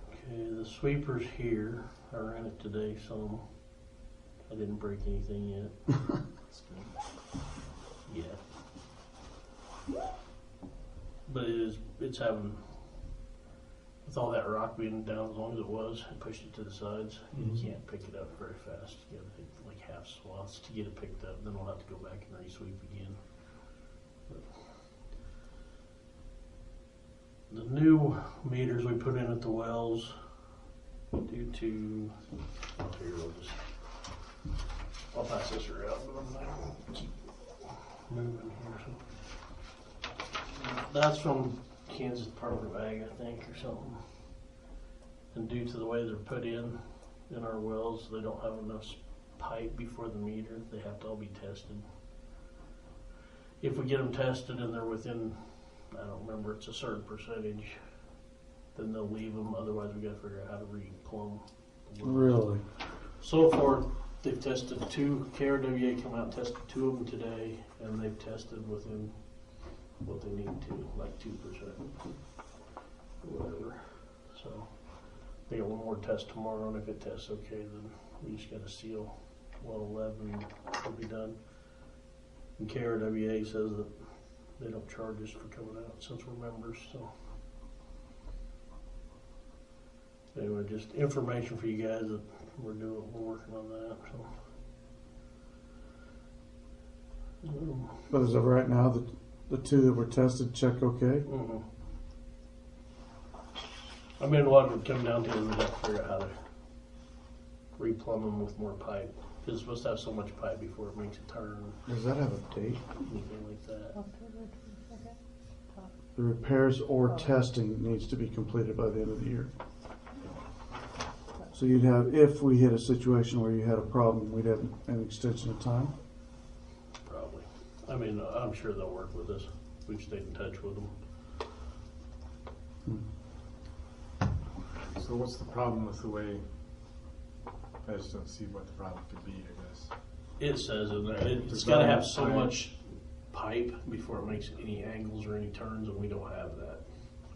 Okay, the sweeper's here. I ran it today, so I didn't break anything yet. That's good. Yeah. But it's having, with all that rock being down as long as it was, I pushed it to the sides. You can't pick it up very fast. You gotta take like half swaths to get it picked up. Then we'll have to go back and re-sweep again. But the new meters we put in at the wells, due to, I'll pass this around, but I'm not gonna keep moving here. So. That's from Kansas Department of Ag, I think, or something. And due to the way they're put in our wells, they don't have enough pipe before the meter. They have to all be tested. If we get them tested and they're within, I don't remember, it's a certain percentage, then they'll leave them. Otherwise, we got to figure out how to re-plumb the wells. Really? So far, they've tested two. KRWA come out and tested 2 of them today, and they've tested within what they need to, like 2%, or whatever. So they got one more test tomorrow, and if it tests okay, then we just got to seal well 11 will be done. And KRWA says that they don't charge us for coming out since we're members. So anyway, just information for you guys that we're working on that. So. But as of right now, the 2 that were tested check okay? Mm-hmm. I mean, what it would come down to is we'd have to figure out how to replumb them with more pipe. It's supposed to have so much pipe before it makes a turn, Does that have a date? anything like that. October 22nd. The repairs or testing needs to be completed by the end of the year. So you'd have, if we hit a situation where you had a problem, we'd have an extension of time? Probably. I mean, I'm sure they'll work with us. We've stayed in touch with them. So what's the problem with the way? I just don't see what the problem could be, I guess. It says in there, it's There's got to not have enough so pipe. much pipe before it makes any angles or any turns, and we don't have that.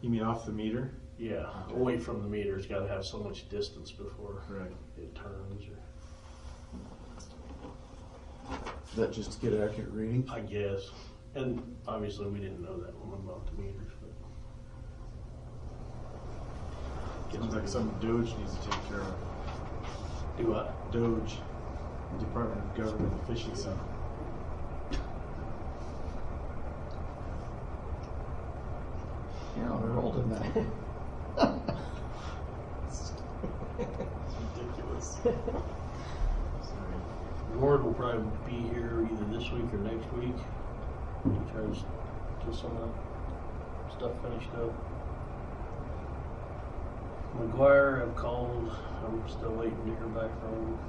You mean off the meter? Yeah, Okay. away from the meter, it's got to have so much distance before Right. it turns. Or Is that just to get accurate readings? I guess. And obviously we didn't know that when we bought the meters. But Seems like something Doge needs to take care of. do what? Doge, Department of Government Efficiency. Yeah, we're old in that. It's ridiculous. Sorry. Ward will probably be here either this week or next week to try to get some of that stuff finished up. McGuire, I've called. I'm still waiting to hear back from him.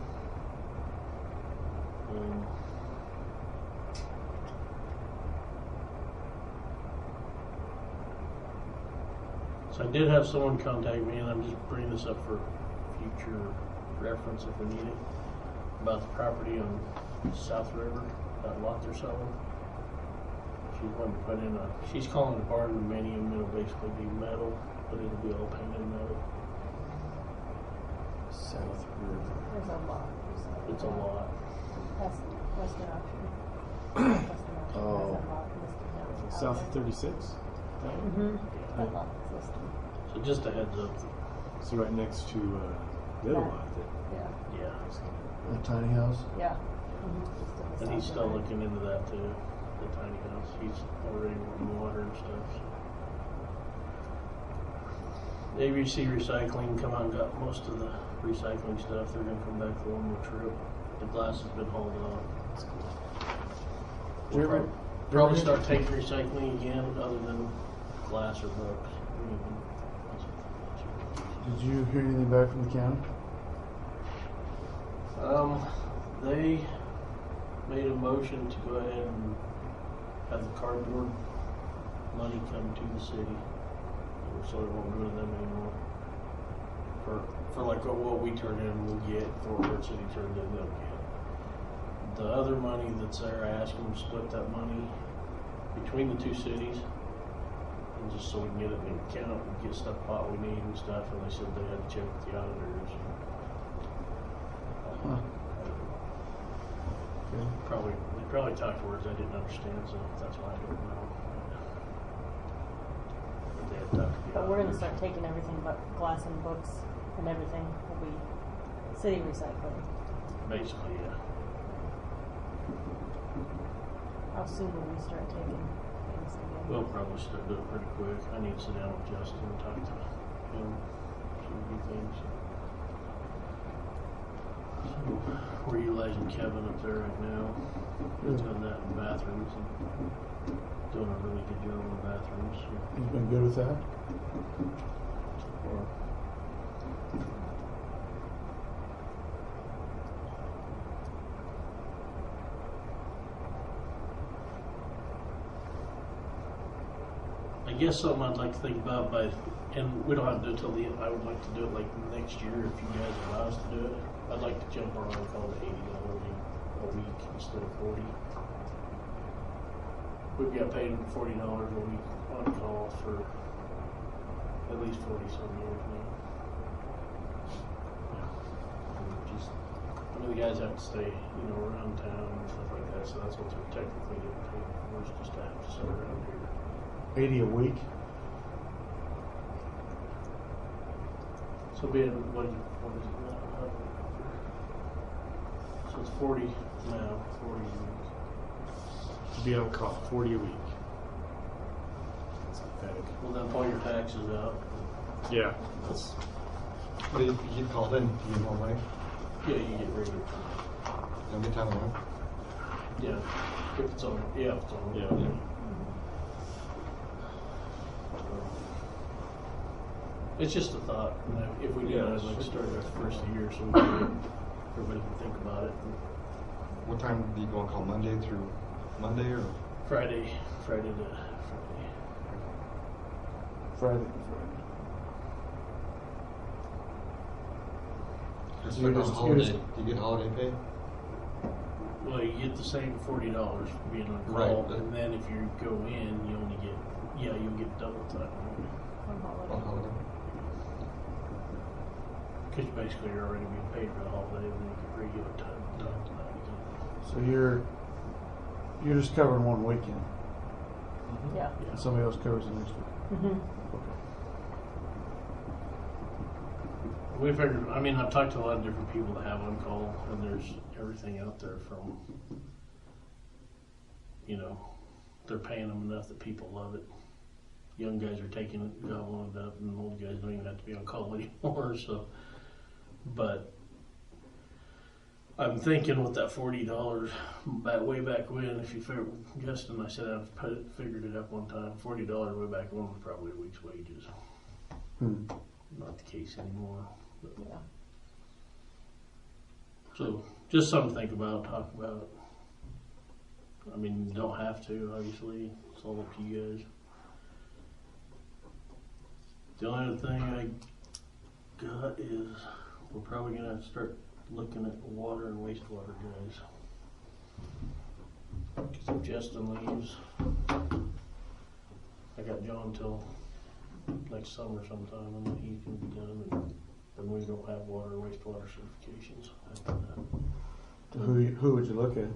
So I did have someone contact me, and I'm just bringing this up for future reference if we need it, about the property on South River, that lot they're selling. She's wanting to put in she's calling it barn dominium. It'll basically be metal, but it'll be all painted metal. South River. There's a lot. It's a lot. That's Western Auction. Western Auction has Oh. a lot listed down South of there. 36? Mm-hmm. I thought it was listed. So just a heads up. So right next to the other Yeah. lot that Yeah, Yeah. A tiny house. yeah. Mm-hmm. And he's still looking into that too, the tiny house. He's already wanting water and stuff. So. ABC Recycling come out and got most of the recycling stuff. They're gonna come back for one more trip. The glass has been hauled off. that's cool. Do you ever- Probably start taking recycling again, other than glass or books. Did you hear anything back from the county? They made a motion to go ahead and have the cardboard money come to the city, so it won't go to them anymore. For like what we turn in, we'll get. For what city turned in, they'll get. The other money that's there, I asked them to split that money between the two cities, and just so we can get it in the account and get stuff bought we need and stuff. And they said they had to check with the auditors. Huh. Okay. They probably talked words I didn't understand, so that's why I don't know. But they had talked to the But we're gonna auditors. start taking everything but glass and books and everything will be city recycling. Basically, yeah. How soon will we start taking things again? We'll probably start doing it pretty quick. I need to sit down with Justin and talk to him, see a few things. So, we're utilizing Kevin up there right now. He's done that in bathrooms and doing a really good job in the bathrooms. He's been good with that. Or, I guess something I'd like to think about and we don't have to do it till the end. I would like to do it like next year if you guys allow us to do it. I'd like to jump our on call to $80 a week instead of 40. We've got paid $40 a week on call for at least 40 some years now. The guys have to stay, around town and stuff like that, so that's what they're technically getting paid for, is just to have to sit around here. 80 a week. So being, what is it now? So it's 40 now, 40 a week. To be on call, 40 a week. That's pathetic. Well, then pull your taxes out. Yeah, that's But if you get called in, you get more money. Yeah, you get regular. You don't get time away. Yeah, if it's on, if it's on. Yeah. It's just a thought, if we do Yeah, that, I'd like to sure. start our first year, so we can, everybody can think about it. What time do you go on call? Monday through Monday or? Friday to Friday. Friday. It's So you're like on just- holiday. you're Do you get holiday pay? Well, you get the same $40 for being on call, Right, but- and then if you go in, you only get, you'll get double time. On holiday. On holiday. Because you basically are already being paid for the holiday, and then you get regular time to that again. So you're just covering one weekend, Yeah. Yeah. and somebody else covers the next week. Mm-hmm. Okay. We figured, I've talked to a lot of different people that have on call, and there's everything out there from, they're paying them enough that people love it. Young guys are taking it, gobbling it up, and old guys don't even have to be on call anymore, so. But I'm thinking with that $40, way back when, if you figure, Justin, I said I've figured it up one time, $40 way back when was probably a week's wages. Not the case anymore. But. Yeah. So, just something to think about, talk about. You don't have to, obviously. It's all up to you guys. The only other thing I got is we're probably going to have to start looking at water and wastewater guys. Because if Justin leaves, I got John till next summer sometime, and then he can be done. And then we don't have water and wastewater certifications after that. Who would you look at?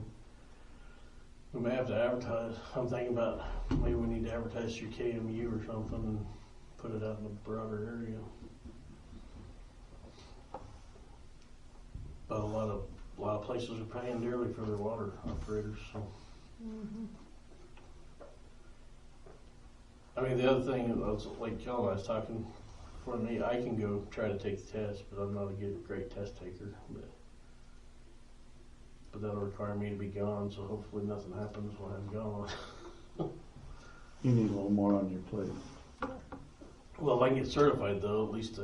We may have to advertise. I'm thinking about maybe we need to advertise through KMU or something and put it out in a broader area. But a lot of places are paying dearly for their water operators. So, I mean, the other thing is, like John, I was talking for me. I can go try to take the test, but I'm not a great test taker. But that'll require me to be gone. So hopefully nothing happens when I'm gone. You need a little more on your plate. Well, if I can get certified, though, at least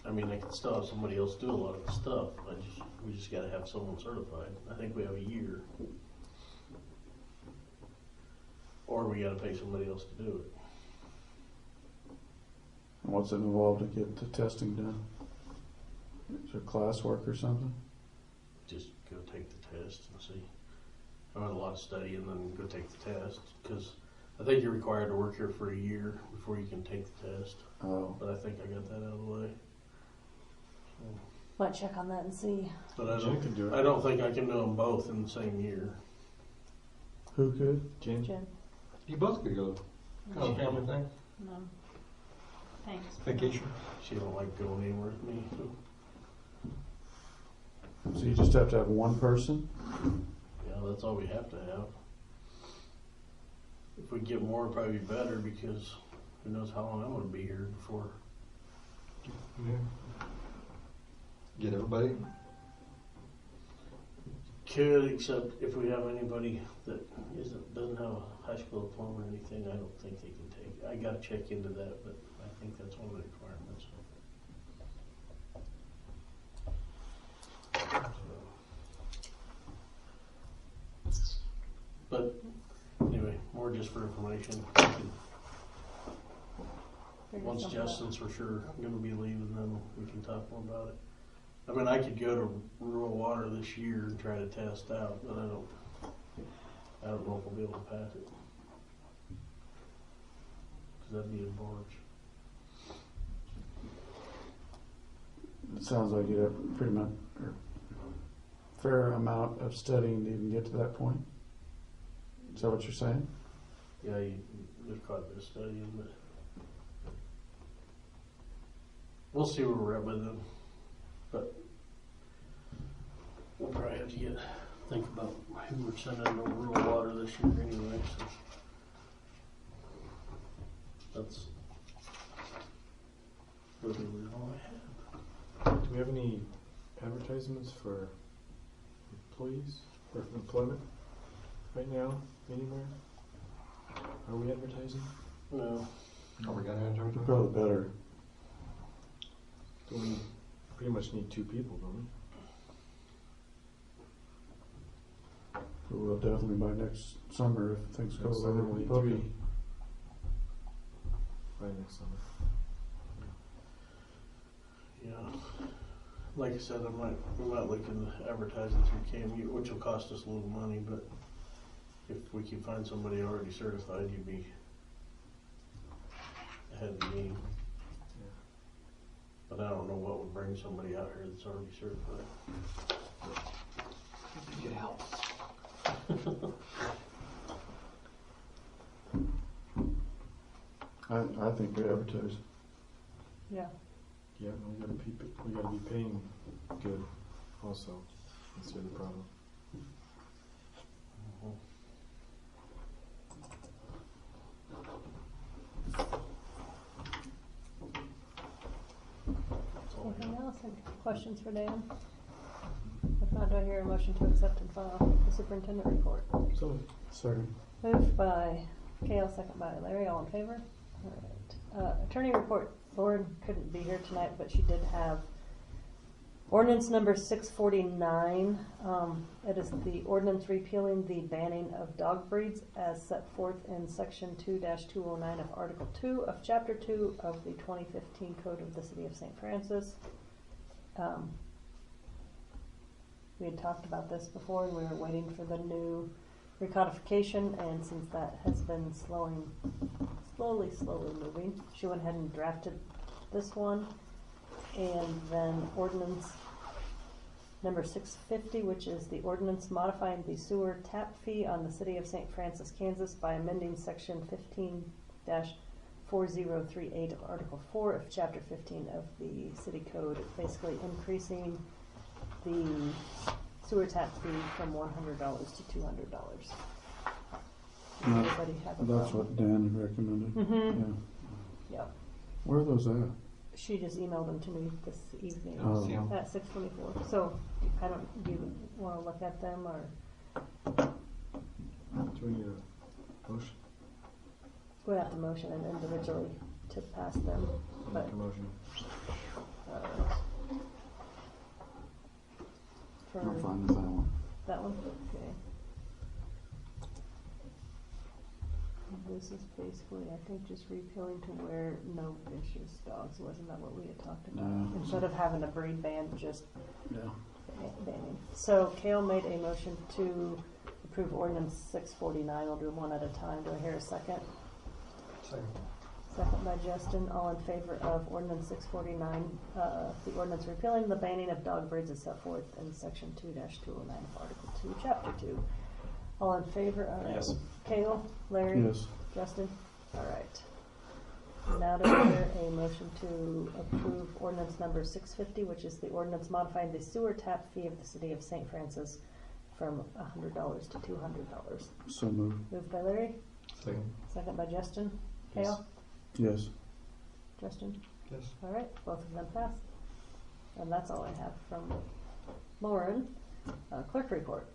I can still have somebody else do a lot of the stuff. We just got to have someone certified. I think we have a year, or we got to pay somebody else to do it. And what's it involved to get the testing done? Is there classwork or something? Just go take the test and see. I had a lot of study and then go take the test because I think you're required to work here for a year before you can take the test. Oh, But I think I got that out of the way. So, Might check on that and see. but I Jen can do it. don't think I can do them both in the same year. who could? Jen? Jen. You both could go. Kind of a family thing. No. Thanks. Vacation. She don't like going anywhere with me. So. So you just have to have one person? Yeah, that's all we have to have. If we get more, it'd probably be better because who knows how long I'm going to be here before. Yeah. Get everybody. Could, except if we have anybody that doesn't have a high school diploma or anything, I don't think they can take it. I got to check into that, but I think that's one of the requirements. But anyway, more just for information. Once Justin's for sure going to be leaving, then we can talk more about it. I mean, I could go to rural water this year and try to test out, but I don't know if I'll be able to pass it. Because that'd be in March. It sounds like you'd have pretty much or fair amount of studying to even get to that point. Is that what you're saying? Yeah, there's quite a bit of studying, but we'll see where we're at with them. But we'll probably have to think about who we're sending to rural water this year anyway. So that's literally all I have. Do we have any advertisements for employees or for employment right now anywhere? Are we advertising? No. Are we gonna enter? Probably better. Do we pretty much need 2 people, don't we? But we'll definitely by next summer if things go Next well. summer we'll need Probably 3 by next summer. Yeah. Like I said, we might look into advertising through KMU, which will cost us a little money, but if we can find somebody already certified, you'd be ahead of the game. Yeah. But I don't know what would bring somebody out here that's already certified. Get help. I think we advertise. Yeah. Yeah, we gotta be paying good also. That's the other problem. Anything else? Any questions for Dan? If not, do I hear a motion to accept and file the superintendent report? So, Second. Moved by Kale, second by Larry, all in favor? All right. Attorney report. Lauren couldn't be here tonight, but she did have ordinance number 649. It is the ordinance repealing the banning of dog breeds as set forth in section 2-209 of article 2 of chapter 2 of the 2015 code of the city of St. Francis. We had talked about this before and we were waiting for the new recodification, and since that has been slowly moving, she went ahead and drafted this one, and then ordinance Number 650, which is the ordinance modifying the sewer tap fee on the city of St. Francis, Kansas by amending section 15-4038 of Article 4 of Chapter 15 of the city code, basically increasing the sewer tap fee from $100 to $200. And Everybody have a that's problem? what Dan had recommended. Mm-hmm. Yeah. Yep. Where are those at? She just emailed them to me this evening Oh. See 'em. at 6:24. So, do you want to look at them or? Do we need a motion? We have to motion and individually to pass them, but, Make a motion. for I'm fine with that one. that one, okay. This is basically, I think, just repealing to where no vicious dogs, wasn't that what we had talked about? No. Instead of having a breed ban, just Yeah. banning. So Kale made a motion to approve ordinance 649. We'll do them one at a time. Do I hear a second? Second. Second by Justin. All in favor of ordinance 649, the ordinance repealing the banning of dog breeds as set forth in section 2-209 of Article 2, Chapter 2. All in favor of? Yes. Kale, Larry? Yes. Justin? All right. Now to hear a motion to approve ordinance number 650, which is the ordinance modifying the sewer tap fee of the city of St. Francis from $100 to $200. So moved. Moved by Larry, Second. second by Justin. Yes. Kale? Yes. Justin? Yes. All right, both of them pass. And that's all I have from Lauren. Clerk report.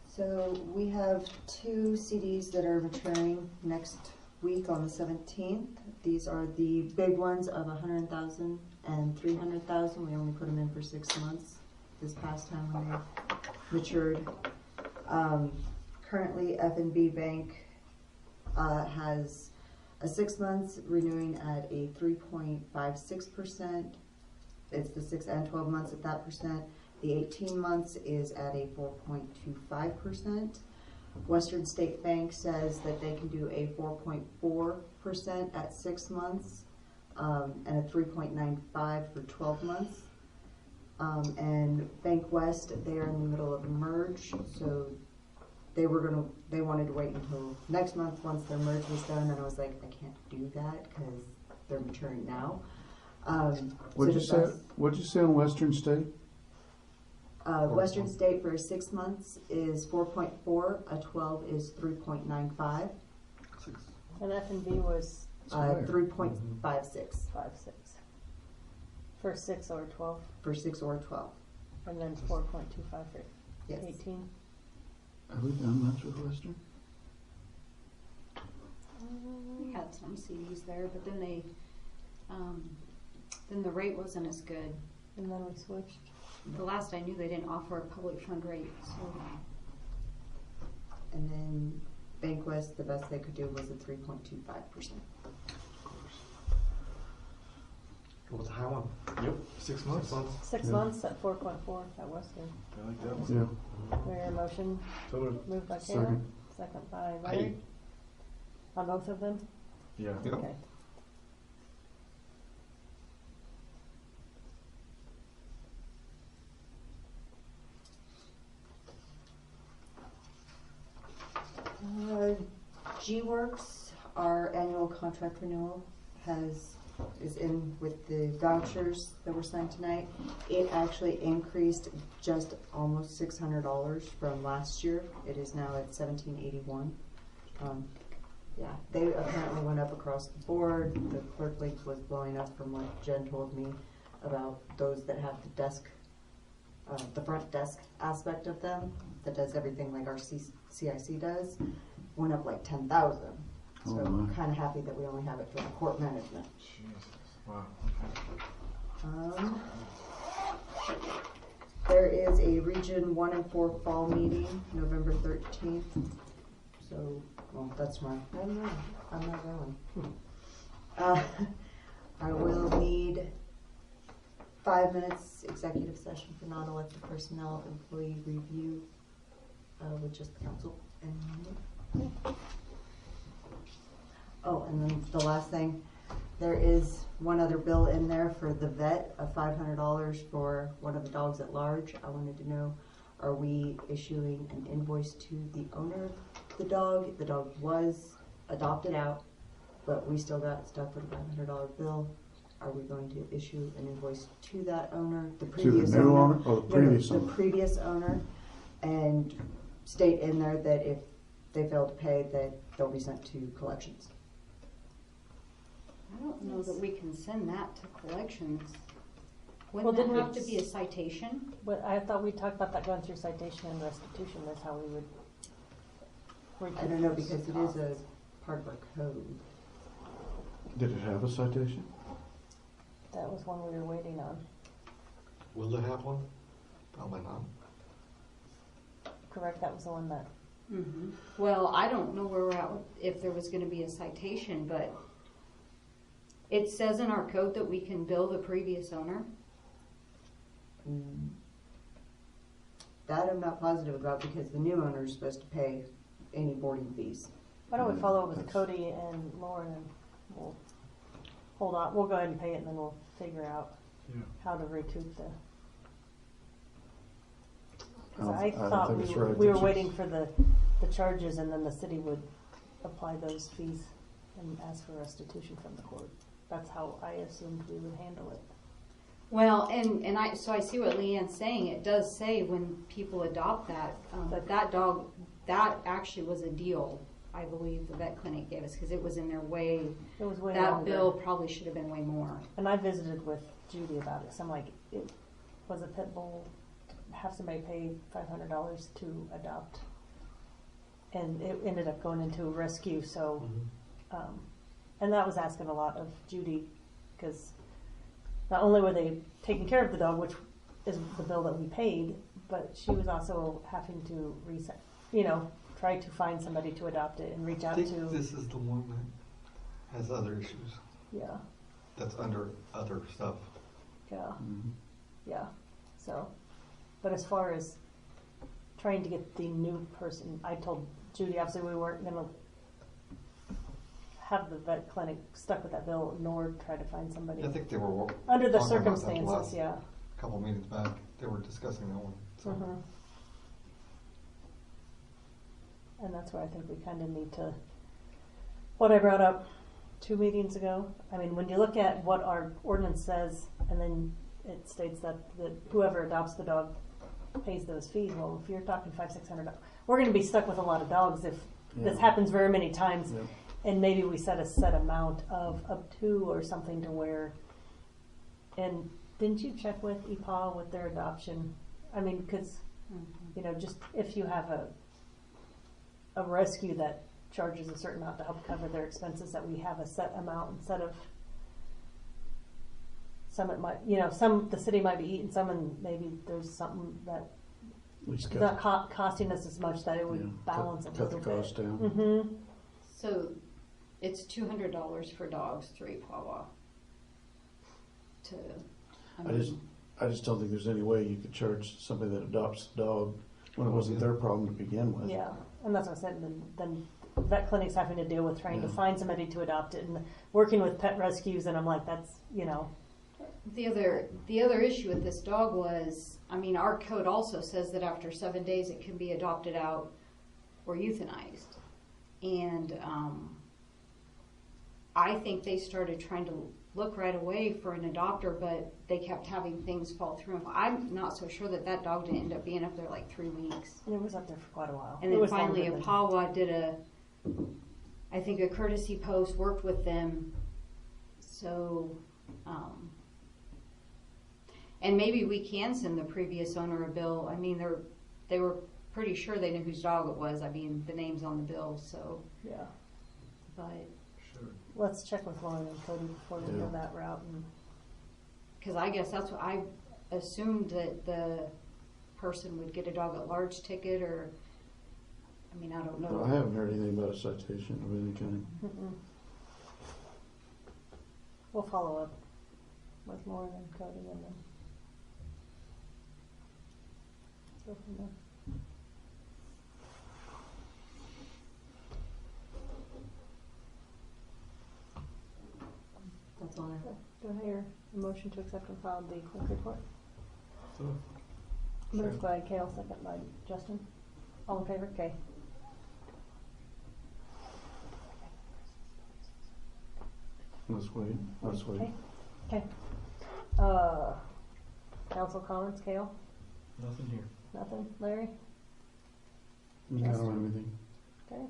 So we have 2 CDs that are maturing next week on the 17th. These are the big ones of 100,000 and 300,000. We only put them in for 6 months this past time when they matured. Currently, F&B Bank has a 6 months renewing at a 3.56%. It's the 6 and 12 months at that percent. The 18 months is at a 4.25%. Western State Bank says that they can do a 4.4% at 6 months and a 3.95 for 12 months. And Bank West, they are in the middle of a merge, so they wanted to wait until next month once their merge was done, and I was like, I can't do that because they're maturing now. What'd you say on Western State? Western State for 6 months is 4.4, a 12 is 3.95, 6. And F&B was 3.56 5.6 for 6 or 12, for 6 or 12. and then 4.25 for Yes. 18. Have we done much with Western? We had some CDs there, but then then the rate wasn't as good. And then we switched. The last I knew, they didn't offer a public fund rate, so. And then Bank West, the best they could do was a 3.25%. Go with the high one. Yep. 6 months. 6 Yeah. months at 4.4 at Western. I like that one. Yeah. Mayor motion So moved. moved by Kayla, Second. second by Larry. On both of them? Yeah. Yep. Okay. G-Works, our annual contract renewal is in with the vouchers that were signed tonight. It actually increased just almost $600 from last year. It is now at $1,781. Yeah, they apparently went up across the board. The clerk link was blowing up from what Jen told me about those that have the desk, the front desk aspect of them that does everything like our CIC does. Went up like 10,000. So Oh, I'm my. kind of happy that we only have it for the court management. Jesus. Wow. There is a Region 1 and 4 fall meeting, November 13th. So, well, that's tomorrow. I don't know. I'm not going. I will need 5 minutes executive session for non-elected personnel employee review with just the council. And oh, and then the last thing, There is one other bill in there for the vet of $500 for one of the dogs at large. I wanted to know, are we issuing an invoice to the owner of the dog? The dog was adopted out, but we still got stuck with a $500 bill. Are we going to issue an invoice to that owner, the To previous the new owner? owner or the previous The owner? previous owner, and state in there that if they fail to pay, that they'll be sent to collections. I don't know that we can send that to collections. Well, Wouldn't didn't that we have to be a citation? But I thought we talked about that going through citation and restitution, that's how we would. I don't know, because it is a part of our code. Did it have a citation? That was one we were waiting on, Will it have one? Probably not. correct? That was the one that, Mm-hmm. Well, I don't know where we're at, if there was gonna be a citation, but it says in our code that we can bill the previous owner. That I'm not positive about, because the new owner is supposed to pay any boarding fees. why don't we follow up with That's- Cody and Lauren and we'll hold on, we'll go ahead and pay it and then we'll figure out Yeah. how to recoup the. I Cause don't- I I don't thought think we it's were, right we that were you- waiting for the charges and then the city would apply those fees and ask for restitution from the court. That's how I assumed we would handle it. Well, so I see what Leanne's saying. It does say when people adopt that, but that dog, that actually was a deal, I believe the vet clinic gave us, because it was in their way. It was way That longer. bill probably should have been way more. And I visited with Judy about it, so I'm like, it was a pit bull, have somebody pay $500 to adopt. And it ended up going into a rescue, so, and that was asking a lot of Judy, because not only were they taking care of the dog, which is the bill that we paid, but she was also having to reset, try to find somebody to adopt it and reach I out think to, this is the one that has other issues. yeah, That's under other stuff. yeah. Mhm. Yeah, so, but as far as trying to get the new person, I told Judy, obviously we weren't gonna have the vet clinic stuck with that bill, nor try to find somebody. I think they were Under the talking about that circumstances, last yeah. couple meetings back. They were discussing that one. So. Mhm. And that's where I think we kinda need to, what I brought up 2 meetings ago, I mean, when you look at what our ordinance says, and then it states that whoever adopts the dog pays those fees, well, if you're talking $500-600, we're gonna be stuck with a lot of dogs if this Yeah. happens very many times. Yeah. And maybe we set a set amount of up to or something to where, and didn't you check with EPA with their adoption? I mean, cause, just if you have a rescue that charges a certain amount to help cover their expenses, that we have a set amount instead of some it might, some the city might be eating some and maybe there's something that At least is not costing us as much that it would yeah, balance a cut little the cost bit. down. Mm-hmm. So it's $200 for dogs through Ipahwa. I just don't think there's any way you could charge somebody that adopts a dog when it wasn't their problem to begin with. Yeah, and that's what I said, and then vet clinics having to deal with trying to Yeah. find somebody to adopt it and working with pet rescues, and I'm like, that's, The other issue with this dog was, our code also says that after 7 days it can be adopted out or euthanized. And I think they started trying to look right away for an adopter, but they kept having things fall through. I'm not so sure that dog didn't end up being up there like 3 weeks. and it was up there for quite a while. And It then was finally longer than- Ipahwa did a courtesy post, worked with them. So, and maybe we can send the previous owner a bill. They were pretty sure they knew whose dog it was. The name's on the bill, so, Yeah, but, Should. let's check with Lauren and Cody before we Yeah. go that route, and cause I guess that's what I assumed, that the person would get a dog at large ticket, or, I don't Well, I know. haven't heard anything about a citation of any kind. we'll follow up with Lauren and Cody, and then go from there. Do I hear a motion to accept and file the clerk report? So, Moved by Kale, second by Justin. All in favor? Okay. Let's wait. Let's wait. Okay. Okay. Council comments, Kale? nothing here. Nothing? Larry? I don't have anything. Okay.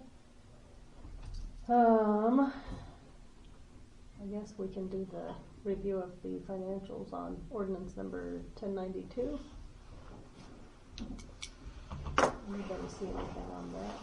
I guess we can do the review of the financials on ordinance number 1092. Anybody see anything on that?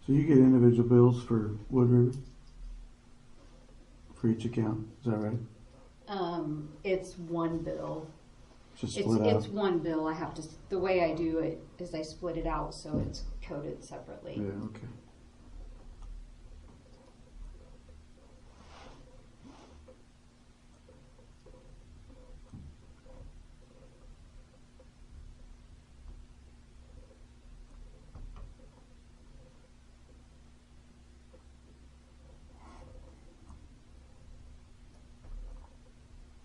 So you get individual bills for Wood River? For each account, is that right? It's one bill. Just It's split out? it's one bill. I have to. The way I do it is I split it out so it's coded separately. Yeah, okay.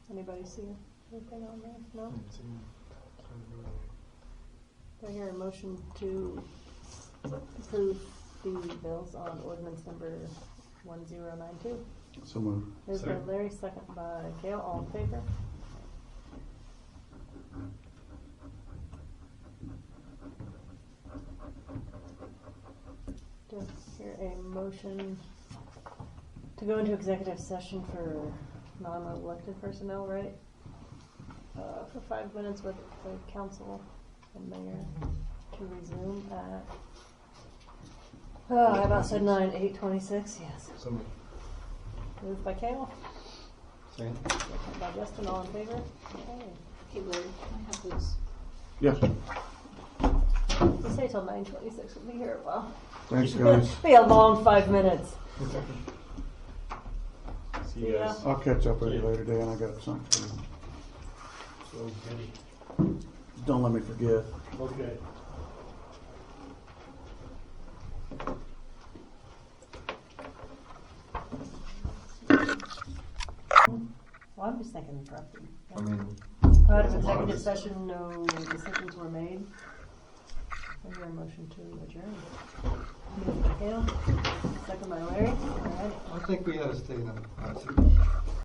Anybody see anything on there? No? Didn't see him. Time to go there. Do I hear a motion to approve the bills on ordinance number 1092? So moved. Moved by Second. Larry, second by Kale, all in favor? Do I hear a motion to go into executive session for non-elected personnel, right? For 5 minutes with the council and mayor to resume at, I about said 8:26, yes. So moved. Moved by Kale, Second. second by Justin, all in favor? Okay. Hey Larry, can I have those? Yes. You say till 9:26, we'll be here a while. Thanks, guys. Be a long 5 minutes. See you guys. I'll catch up with you later, Dan. I got something for you. So, Kenny. Don't let me forget. Okay. Well, I'm just thinking property. I mean, Out of executive session, no decisions were made. I hear a motion to adjourn. Moved by Kale, second by Larry. All right. I think we ought to stay in a